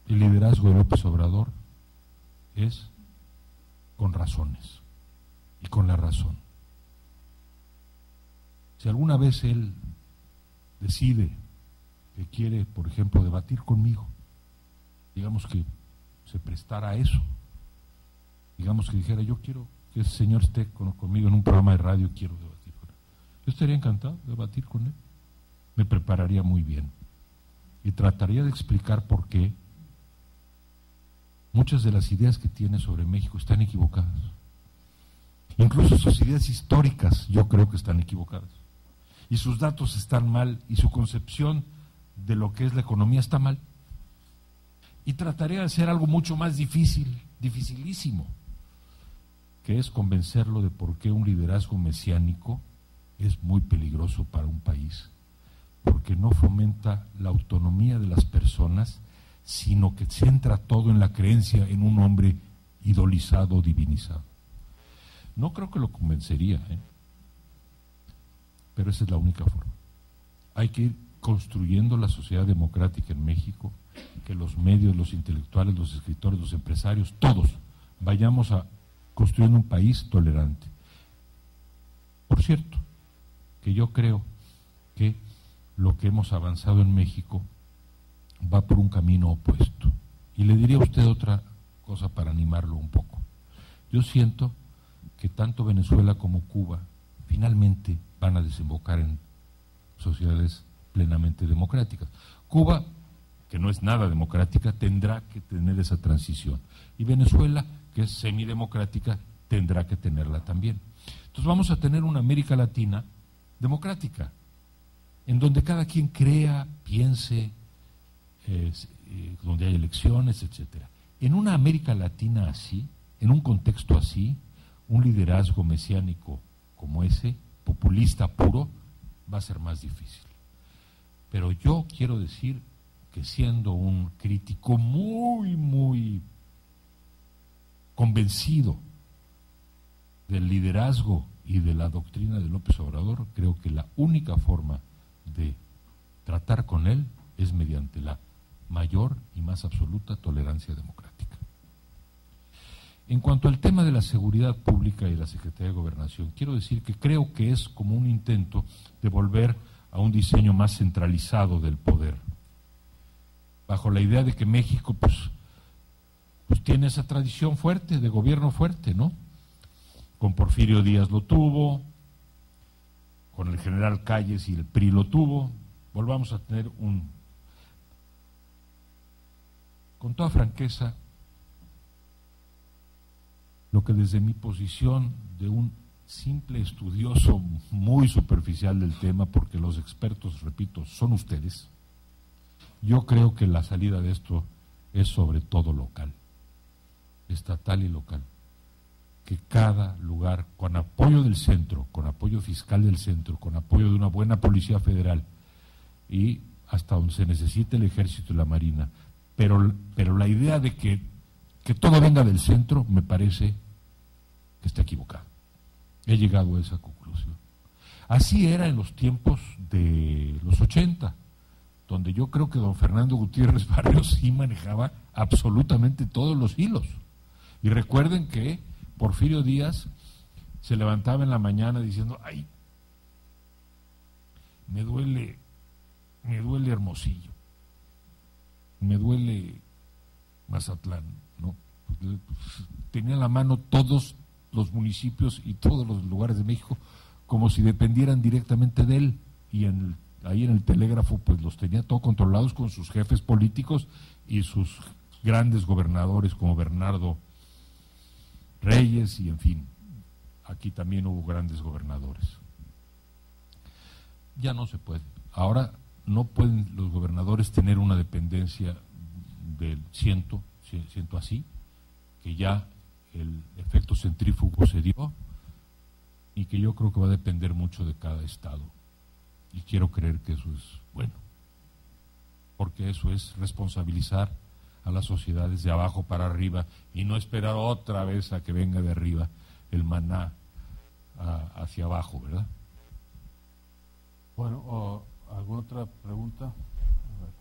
el liderazgo de López Obrador es con razones y con la razón. Si alguna vez él decide que quiere, por ejemplo, debatir conmigo, digamos que se prestara a eso, digamos que dijera, yo quiero que ese señor esté conmigo en un programa de radio, quiero debatir con él. Yo estaría encantado de debatir con él, me prepararía muy bien y trataría de explicar por qué muchas de las ideas que tiene sobre México están equivocadas. Incluso sus ideas históricas yo creo que están equivocadas. Y sus datos están mal y su concepción de lo que es la economía está mal. Y trataría de hacer algo mucho más difícil, dificilísimo, que es convencerlo de por qué un liderazgo mesiánico es muy peligroso para un país, porque no fomenta la autonomía de las personas, sino que centra todo en la creencia en un hombre idolizado, divinizado. No creo que lo convencería, pero esa es la única forma. Hay que ir construyendo la sociedad democrática en México, que los medios, los intelectuales, los escritores, los empresarios, todos vayamos a construyendo un país tolerante. Por cierto, que yo creo que lo que hemos avanzado en México va por un camino opuesto. Y le diría a usted otra cosa para animarlo un poco. Yo siento que tanto Venezuela como Cuba finalmente van a desembocar en sociedades plenamente democráticas. Cuba, que no es nada democrática, tendrá que tener esa transición. Y Venezuela, que es semidemocrática, tendrá que tenerla también. Entonces vamos a tener una América Latina democrática, en donde cada quien crea, piense, donde hay elecciones, etcétera. En una América Latina así, en un contexto así, un liderazgo mesiánico como ese, populista puro, va a ser más difícil. Pero yo quiero decir que siendo un crítico muy convencido del liderazgo y de la doctrina de López Obrador, creo que la única forma de tratar con él es mediante la mayor y más absoluta tolerancia democrática. En cuanto al tema de la seguridad pública y la Secretaría de Gobernación, quiero decir que creo que es como un intento de volver a un diseño más centralizado del poder, bajo la idea de que México pues tiene esa tradición fuerte, de gobierno fuerte, ¿no? Con Porfirio Díaz lo tuvo, con el general Calles y el PRI lo tuvo, volvamos a tener con toda franqueza, lo que desde mi posición de un simple estudioso muy superficial del tema, porque los expertos, repito, son ustedes, yo creo que la salida de esto es sobre todo local, estatal y local. que cada lugar, con apoyo del centro, con apoyo fiscal del centro, con apoyo de una buena policía federal y hasta donde se necesite el ejército y la marina, pero la idea de que todo venga del centro me parece que está equivocada. He llegado a esa conclusión. Así era en los tiempos de los 80, donde yo creo que don Fernando Gutiérrez Barrios sí manejaba absolutamente todos los hilos. Y recuerden que Porfirio Díaz se levantaba en la mañana diciendo, ay, me duele Hermosillo, me duele Mazatlán, ¿no? Tenía en la mano todos los municipios y todos los lugares de México como si dependieran directamente de él, y ahí en el telégrafo pues los tenía todo controlados con sus jefes políticos y sus grandes gobernadores como Bernardo Reyes, y en fin, aquí también hubo grandes gobernadores. Ya no se puede. Ahora no pueden los gobernadores tener una dependencia del siento así, que ya el efecto centrífugo se dio y que yo creo que va a depender mucho de cada estado. Y quiero creer que eso es bueno, porque eso es responsabilizar a las sociedades de abajo para arriba y no esperar otra vez a que venga de arriba el maná hacia abajo, ¿verdad? Bueno, ¿alguna otra pregunta? A ver.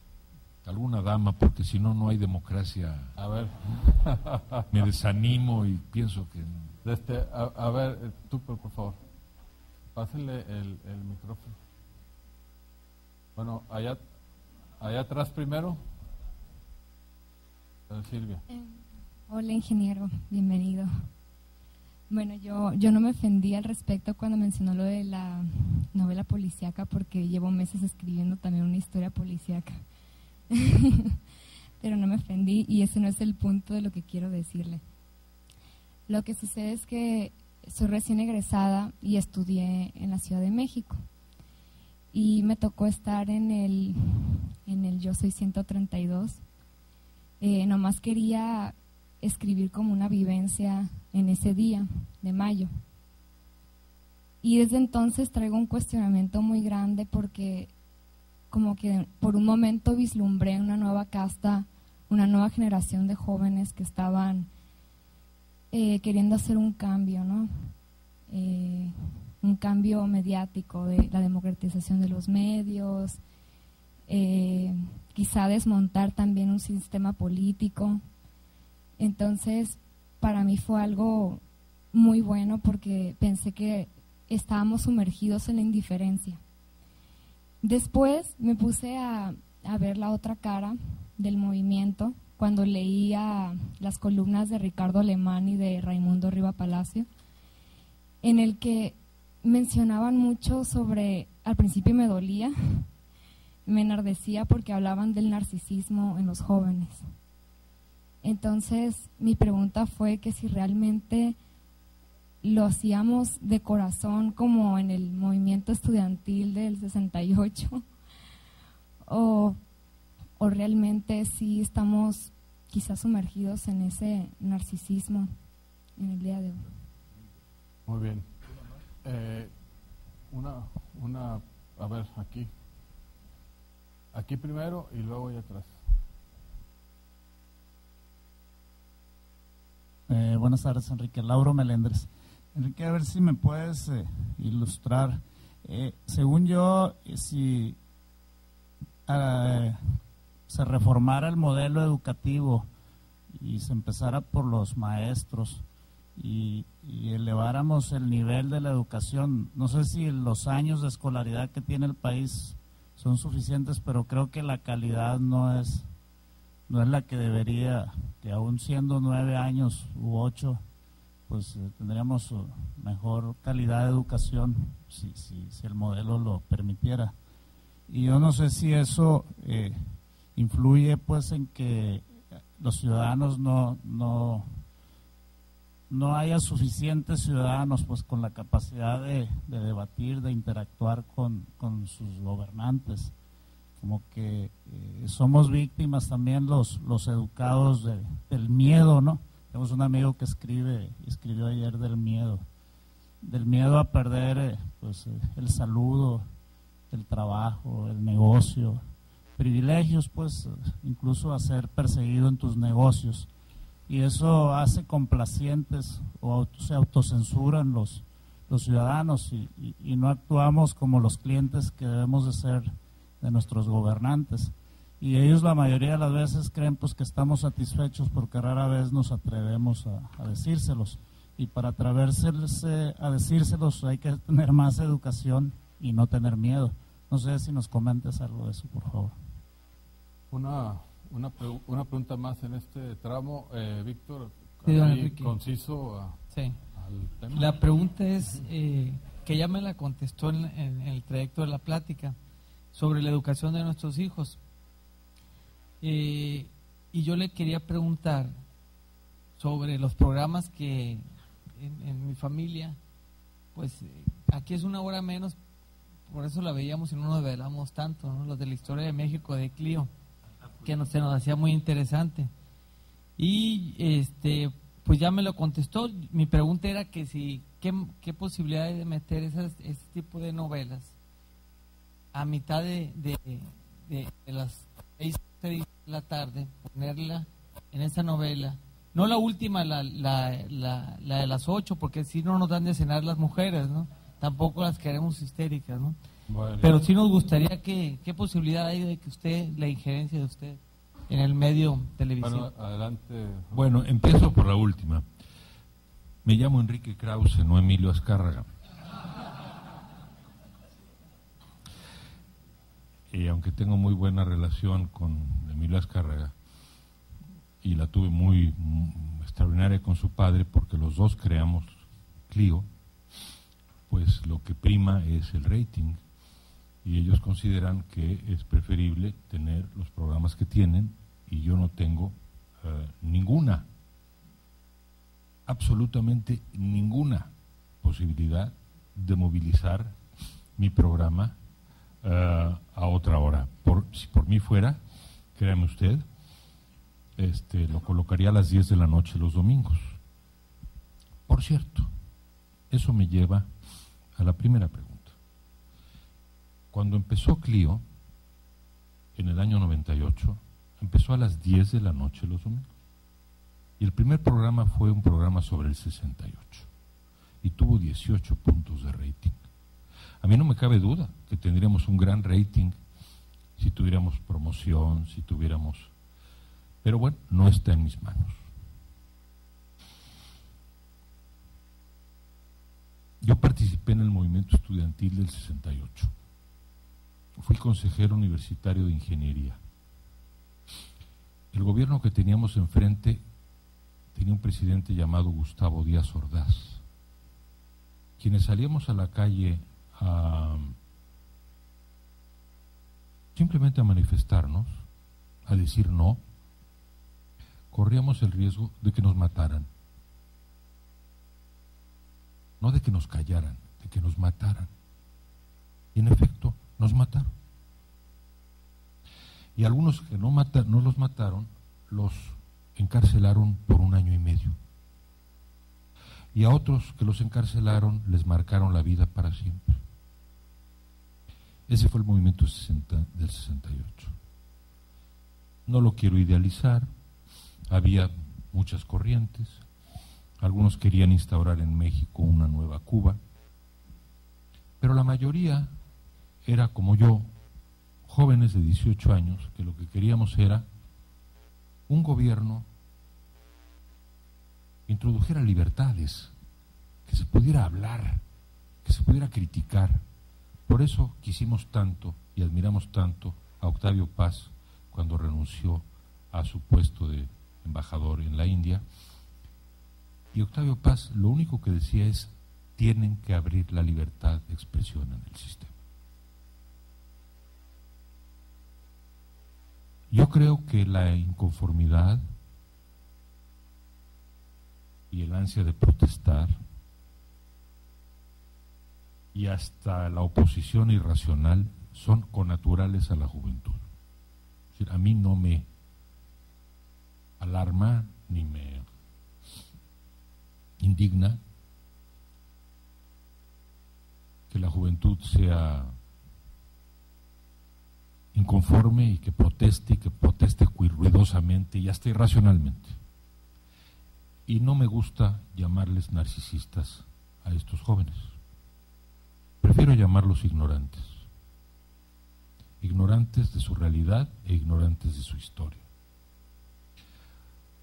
Alguna dama, porque si no, no hay democracia. A ver. Me desanimo y pienso que... A ver, tú, por favor, pásenle el micrófono. Bueno, allá atrás primero. Silvia. Hola, ingeniero, bienvenido. Bueno, yo no me ofendí al respecto cuando mencionó lo de la novela policíaca, porque llevo meses escribiendo también una historia policíaca. Pero no me ofendí y ese no es el punto de lo que quiero decirle. Lo que sucede es que soy recién egresada y estudié en la Ciudad de México. Y me tocó estar en el Yo Soy 132. Nomás quería escribir como una vivencia en ese día de mayo. Y desde entonces traigo un cuestionamiento muy grande, porque como que por un momento vislumbré una nueva casta, una nueva generación de jóvenes que estaban queriendo hacer un cambio, ¿no? Un cambio mediático, de la democratización de los medios, quizá desmontar también un sistema político. Entonces, para mí fue algo muy bueno, porque pensé que estábamos sumergidos en la indiferencia. Después me puse a ver la otra cara del movimiento cuando leía las columnas de Ricardo Alemán y de Raimundo Riva Palacio, en el que mencionaban mucho sobre, al principio me dolía, me enardecía porque hablaban del narcisismo en los jóvenes. Entonces mi pregunta fue que si realmente lo hacíamos de corazón como en el movimiento estudiantil del 68 o realmente sí estamos quizás sumergidos en ese narcisismo en el día de hoy. Muy bien. A ver, aquí primero y luego allá atrás. Buenas tardes, Enrique. Lauro Melendres. Enrique, a ver si me puedes ilustrar. Según yo, si se reformara el modelo educativo y se empezara por los maestros y eleváramos el nivel de la educación, no sé si los años de escolaridad que tiene el país son suficientes, pero creo que la calidad no es la que debería, que aún siendo 9 años u 8, pues tendríamos mejor calidad de educación si el modelo lo permitiera. Y yo no sé si eso influye pues en que los ciudadanos no haya suficientes ciudadanos pues con la capacidad de debatir, de interactuar con sus gobernantes. Como que somos víctimas también los educados del miedo, ¿no? Tenemos un amigo que escribió ayer del miedo a perder el saludo, el trabajo, el negocio, privilegios, pues incluso a ser perseguido en tus negocios. Y eso hace complacientes o se autocensuran los ciudadanos y no actuamos como los clientes que debemos de ser de nuestros gobernantes. Y ellos la mayoría de las veces creen pues que estamos satisfechos porque rara vez nos atrevemos a decírselos. Y para atreverse a decírselos hay que tener más educación y no tener miedo. No sé si nos comentes algo de eso, por favor. Una pregunta más en este tramo, Víctor, sí, don Enrique. Conciso sí. al tema. La pregunta es, que ya me la contestó en el trayecto de la plática, sobre la educación de nuestros hijos. Y yo le quería preguntar sobre los programas que en mi familia, pues aquí es una hora menos, por eso la veíamos y no nos velamos tanto, ¿no? Los de la historia de México de Clio, que se nos hacía muy interesante. Y pues ya me lo contestó. Mi pregunta era que si qué posibilidad hay de meter ese tipo de novelas a mitad de las 6 de la tarde, ponerla en esa novela, no la última, la de las 8, porque si no nos dan de cenar las mujeres, ¿no? Tampoco las queremos histéricas, ¿no? Bueno. Pero sí nos gustaría qué posibilidad hay de que usted, la injerencia de usted en el medio televisivo. Bueno, adelante. Bueno, empiezo por la última. Me llamo Enrique Krause, no Emilio Azcárraga. Y aunque tengo muy buena relación con Emilio Azcárraga, y la tuve muy extraordinaria con su padre, porque los dos creamos Clio, pues lo que prima es el rating, y ellos consideran que es preferible tener los programas que tienen, y yo no tengo ninguna, absolutamente ninguna posibilidad de movilizar mi programa a otra hora. Si por mí fuera, créame usted, lo colocaría a las 10 de la noche los domingos. Por cierto, eso me lleva a la primera pregunta. Cuando empezó Clio, en el año 98, empezó a las 10 de la noche los domingos. Y el primer programa fue un programa sobre el 68. Y tuvo 18 puntos de rating. A mí no me cabe duda que tendríamos un gran rating si tuviéramos promoción, si tuviéramos... Pero bueno, no está en mis manos. Yo participé en el movimiento estudiantil del 68. Fui consejero universitario de ingeniería. El gobierno que teníamos enfrente tenía un presidente llamado Gustavo Díaz Ordaz. Quienes salíamos a la calle simplemente a manifestarnos, a decir no, corríamos el riesgo de que nos mataran. No de que nos callaran, de que nos mataran. Y en efecto, nos mataron. Y algunos que no los mataron, los encarcelaron por 1 año y medio. Y a otros que los encarcelaron les marcaron la vida para siempre. Ese fue el movimiento del 68. No lo quiero idealizar. Había muchas corrientes. Algunos querían instaurar en México una nueva Cuba. Pero la mayoría era como yo, jóvenes de 18 años, que lo que queríamos era un gobierno que introdujera libertades, que se pudiera hablar, que se pudiera criticar. Por eso quisimos tanto y admiramos tanto a Octavio Paz cuando renunció a su puesto de embajador en la India. Y Octavio Paz lo único que decía es: tienen que abrir la libertad de expresión en el sistema. Yo creo que la inconformidad y el ansia de protestar y hasta la oposición irracional son connaturales a la juventud. Es decir, a mí no me alarma ni me indigna que la juventud sea inconforme y que proteste ruidosamente y hasta irracionalmente. Y no me gusta llamarles narcisistas a estos jóvenes. Prefiero llamarlos ignorantes. Ignorantes de su realidad e ignorantes de su historia.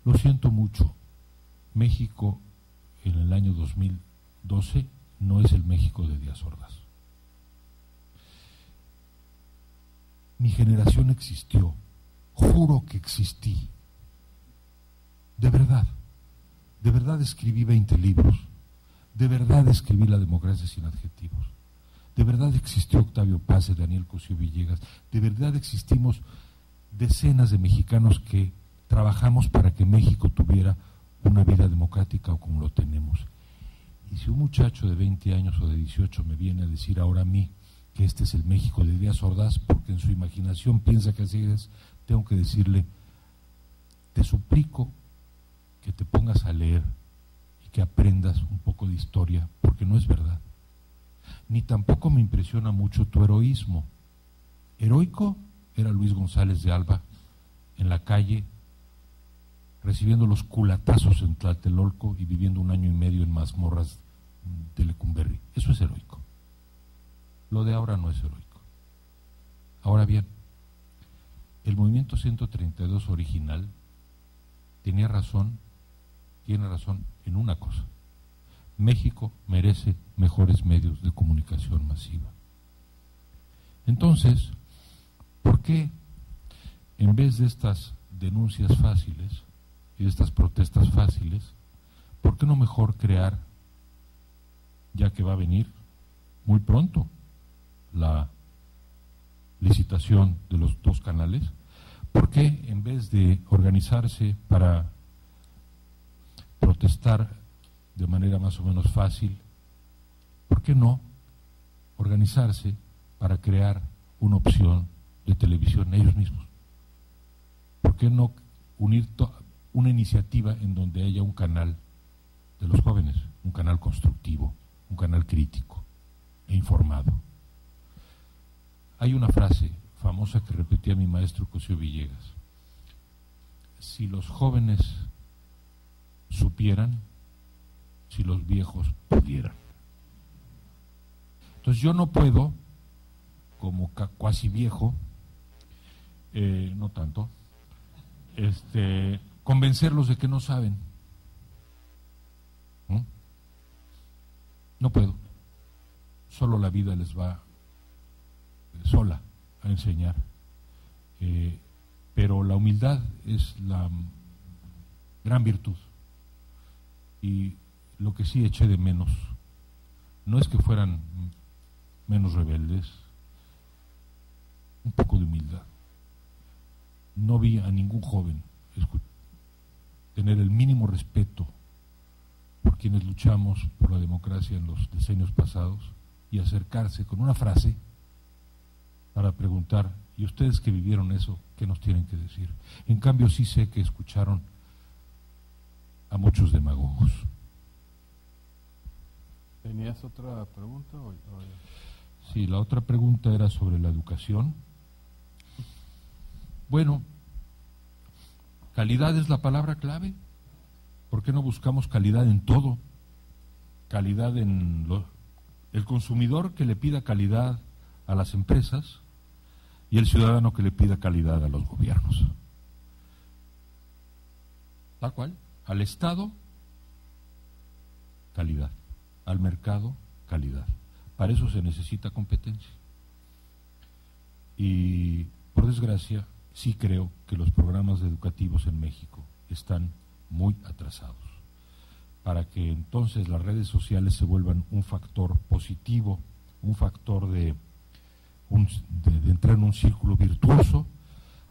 Lo siento mucho. México en el año 2012 no es el México de Díaz Ordaz. Mi generación existió, juro que existí. De verdad escribí 20 libros, de verdad escribí La democracia sin adjetivos, de verdad existió Octavio Paz, Daniel Cosío Villegas, de verdad existimos decenas de mexicanos que trabajamos para que México tuviera una vida democrática o como lo tenemos. Y si un muchacho de 20 años o de 18 me viene a decir ahora a mí que este es el México de Díaz Ordaz, porque en su imaginación piensa que así es, tengo que decirle, te suplico que te pongas a leer y que aprendas un poco de historia, porque no es verdad. Ni tampoco me impresiona mucho tu heroísmo. Heroico era Luis González de Alba en la calle, recibiendo los culatazos en Tlatelolco y viviendo 1 año y medio en mazmorras de Lecumberri. Eso es heroico. Lo de ahora no es heroico. Ahora bien, el movimiento 132 original tiene razón en una cosa. México merece mejores medios de comunicación masiva. Entonces, ¿por qué en vez de estas denuncias fáciles y de estas protestas fáciles, por qué no mejor crear, ya que va a venir muy pronto la licitación de los 2 canales, por qué en vez de organizarse para protestar de manera más o menos fácil, por qué no organizarse para crear una opción de televisión ellos mismos? ¿Por qué no unir una iniciativa en donde haya un canal de los jóvenes, un canal constructivo, un canal crítico e informado? Hay una frase famosa que repetía mi maestro Cosío Villegas: si los jóvenes supieran, si los viejos pudieran. Entonces yo no puedo, como cuasi viejo, no tanto, convencerlos de que no saben. No puedo. Solo la vida les va sola a enseñar. Pero la humildad es la gran virtud. Y lo que sí eché de menos no es que fueran menos rebeldes, un poco de humildad. No vi a ningún joven tener el mínimo respeto por quienes luchamos por la democracia en los decenios pasados y acercarse con una frase para preguntar: ¿y ustedes que vivieron eso, qué nos tienen que decir? En cambio sí sé que escucharon a muchos demagogos. ¿Tenías otra pregunta? Sí, la otra pregunta era sobre la educación. Bueno, calidad es la palabra clave. ¿Por qué no buscamos calidad en todo? Calidad en el consumidor que le pida calidad a las empresas y el ciudadano que le pida calidad a los gobiernos. Tal cual. Al Estado, calidad. Al mercado, calidad. Para eso se necesita competencia. Y, por desgracia, sí creo que los programas educativos en México están muy atrasados. Para que entonces las redes sociales se vuelvan un factor positivo, un factor de entrar en un círculo virtuoso,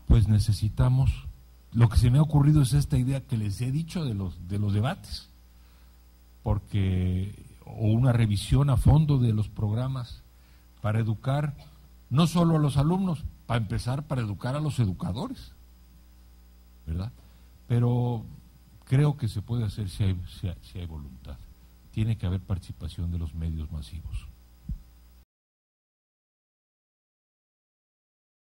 pues necesitamos, lo que se me ha ocurrido es esta idea que les he dicho de los debates, o una revisión a fondo de los programas para educar no solo a los alumnos, para empezar para educar a los educadores, ¿verdad? Pero Creo que se puede hacer si hay voluntad. Tiene que haber participación de los medios masivos.